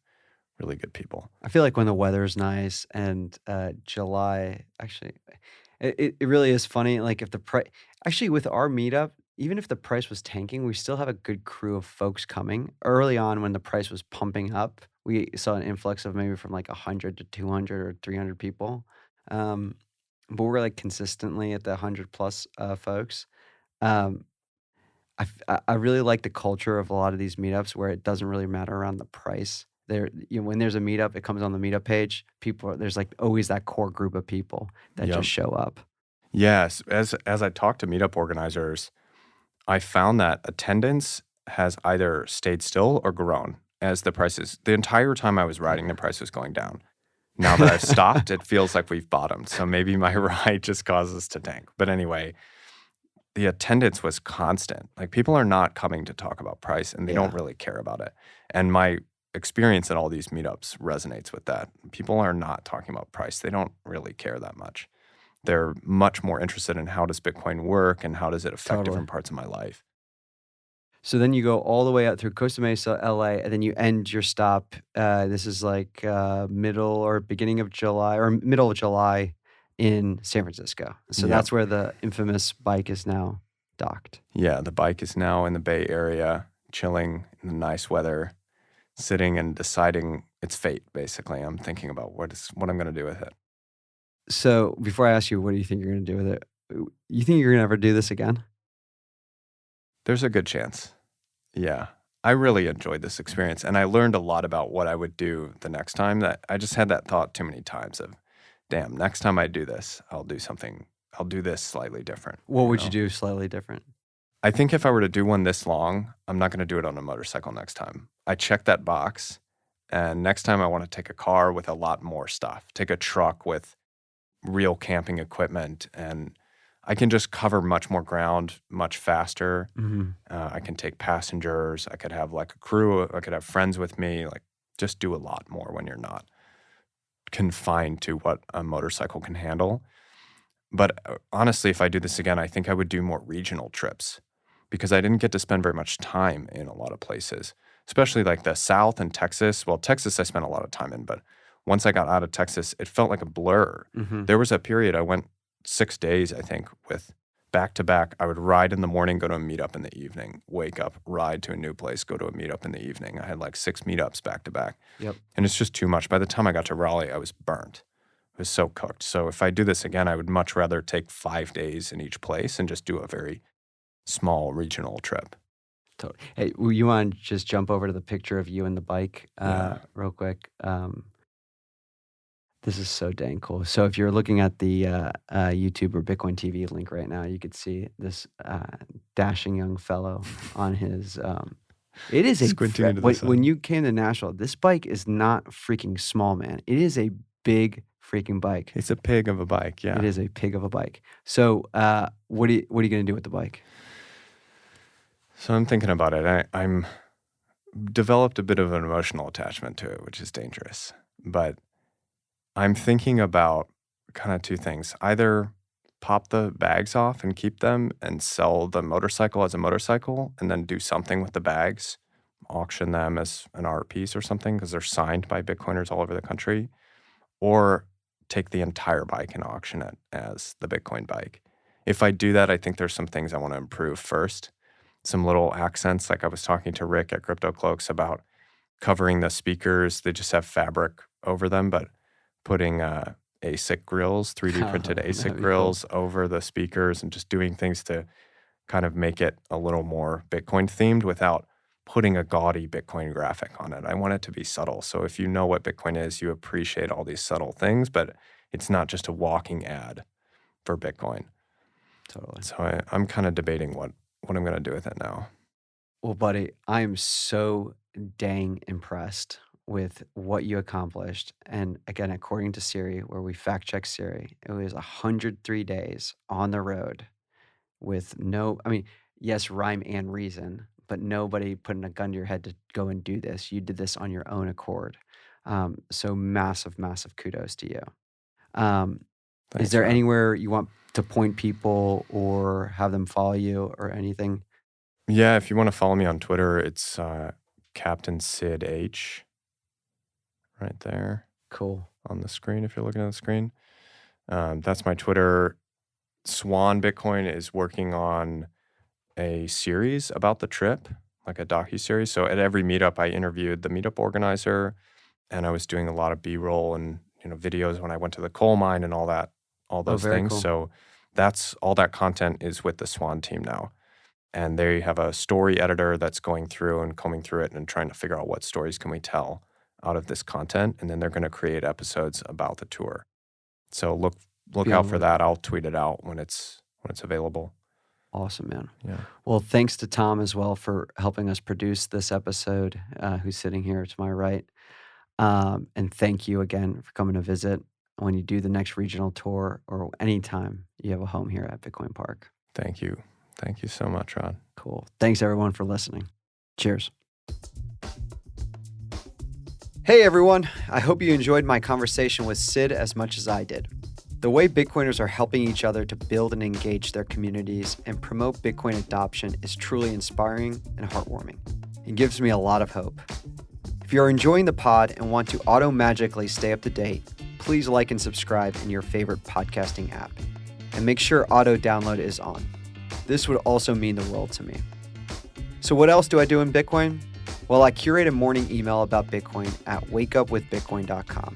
really good people. I feel like when the weather's nice and July, actually, it really is funny. Like if the price, actually with our meetup, even if the price was tanking, we still have a good crew of folks coming. Early on when the price was pumping up, we saw an influx of maybe from like 100 to 200 or 300 people. Um, but we're like consistently at the 100 plus folks. Um, I really like the culture of a lot of these meetups where it doesn't really matter around the price. When there's a meetup, it comes on the meetup page. There's like always that core group of people that Yep. just show up. Yes. As I talk to meetup organizers, I found that attendance has either stayed still or grown as the entire time I was riding, the price was going down. Now that I've stopped, it feels like we've bottomed. So maybe my ride just causes to tank. But anyway, the attendance was constant. Like people are not coming to talk about price and they don't Yeah. really care about it. And my experience at all these meetups resonates with that. People are not talking about price. They don't really care that much. They're much more interested in how does Bitcoin work and how does it affect Totally. different parts of my life. So then you go all the way out through Costa Mesa, LA, and then you end your stop. This is like middle or beginning of July or middle of July in San Francisco. So Yep. that's where the infamous bike is now docked. Yeah, the bike is now in the Bay Area, chilling in the nice weather, sitting and deciding its fate, basically. I'm thinking about what I'm going to do with it. So before I ask you, what do you think you're going to do with it? You think you're going to ever do this again? There's a good chance. Yeah. I really enjoyed this experience, and I learned a lot about what I would do the next time. That I just had that thought too many times of, damn, next time I do this, I'll do this slightly different. What would you do slightly different? I think if I were to do one this long, I'm not going to do it on a motorcycle next time. I checked that box, and next time I want to take a car with a lot more stuff, take a truck with real camping equipment, and I can just cover much more ground much faster. Mm-hmm. I can take passengers. I could have like a crew. I could have friends with me. Like just do a lot more when you're not confined to what a motorcycle can handle. But honestly, if I do this again, I think I would do more regional trips because I didn't get to spend very much time in a lot of places, especially like the South and Texas. Well, Texas I spent a lot of time in, but once I got out of Texas, it felt like a blur. Mm-hmm. There was a period I went 6 days, I think, with back to back. I would ride in the morning, go to a meetup in the evening, wake up, ride to a new place, go to a meetup in the evening. I had like 6 meetups back to back. Yep. And it's just too much. By the time I got to Raleigh, I was burnt. I was so cooked. So if I do this again, I would much rather take 5 days in each place and just do a very small regional trip. Totally. Hey, you want to just jump over to the picture of you and the bike real quick? This is so dang cool. So if you're looking at the YouTube or Bitcoin TV link right now, you could see this dashing young fellow on his. It is Squinting into the when sun. you came to Nashville, this bike is not freaking small, man. It is a big freaking bike. It's a pig of a bike, yeah. It is a pig of a bike. So what are you going to do with the bike? So I'm thinking about it. I'm developed a bit of an emotional attachment to it, which is dangerous. But I'm thinking about kind of 2 things. Either pop the bags off and keep them and sell the motorcycle as a motorcycle and then do something with the bags, auction them as an art piece or something because they're signed by Bitcoiners all over the country, or take the entire bike and auction it as the Bitcoin bike. If I do that, I think there's some things I want to improve first. Some little accents, like I was talking to Rick at Crypto Cloaks about covering the speakers. They just have fabric over them, but putting ASIC grills, 3D printed ASIC grills over the speakers and just doing things to kind of make it a little more Bitcoin themed without putting a gaudy Bitcoin graphic on it. I want it to be subtle. So if you know what Bitcoin is, you appreciate all these subtle things, but it's not just a walking ad for Bitcoin. Totally. So I'm kind of debating what I'm going to do with it now. Well, buddy, I am so dang impressed with what you accomplished. And again, according to Siri, where we fact check Siri, it was 103 days on the road with yes, rhyme and reason, but nobody putting a gun to your head to go and do this. You did this on your own accord. So massive, massive kudos to you. Is there anywhere you want to point people or have them follow you or anything? Yeah, if you want to follow me on Twitter, it's Captain Sid H right there. Cool. On the screen, if you're looking at the screen. That's my Twitter. Swan Bitcoin is working on a series about the trip, like a docuseries. So at every meetup, I interviewed the meetup organizer, and I was doing a lot of B-roll and videos when I went to the coal mine and all those very things. cool. So that's all that content is with the Swan team now. And they have a story editor that's going through and combing through it and trying to figure out what stories can we tell out of this content. And then they're going to create episodes about the tour. So look out for that. I'll tweet it out when it's available. Awesome, man. Yeah. Well, thanks to Tom as well for helping us produce this episode, who's sitting here to my right. And thank you again for coming to visit when you do the next regional tour or anytime you have a home here at Bitcoin Park. Thank you. Thank you so much, Rod. Cool. Thanks, everyone, for listening. Cheers. Hey, everyone. I hope you enjoyed my conversation with Sid as much as I did. The way Bitcoiners are helping each other to build and engage their communities and promote Bitcoin adoption is truly inspiring and heartwarming. It gives me a lot of hope. If you're enjoying the pod and want to auto-magically stay up to date, please like and subscribe in your favorite podcasting app. And make sure auto download is on. This would also mean the world to me. So what else do I do in Bitcoin? Well, I curate a morning email about Bitcoin at wakeupwithbitcoin.com.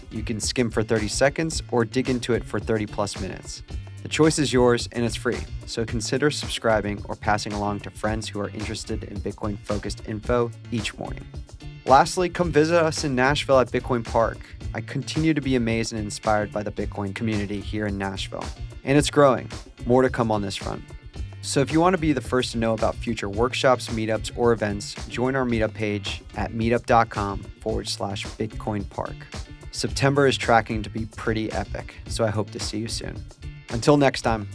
You can skim for 30 seconds or dig into it for 30 plus minutes. The choice is yours and it's free, so consider subscribing or passing along to friends who are interested in Bitcoin-focused info each morning. Lastly, come visit us in Nashville at Bitcoin Park. I continue to be amazed and inspired by the Bitcoin community here in Nashville, and it's growing. More to come on this front. So if you want to be the first to know about future workshops, meetups, or events, join our meetup page at meetup.com/Bitcoin Park. September is tracking to be pretty epic, so I hope to see you soon. Until next time.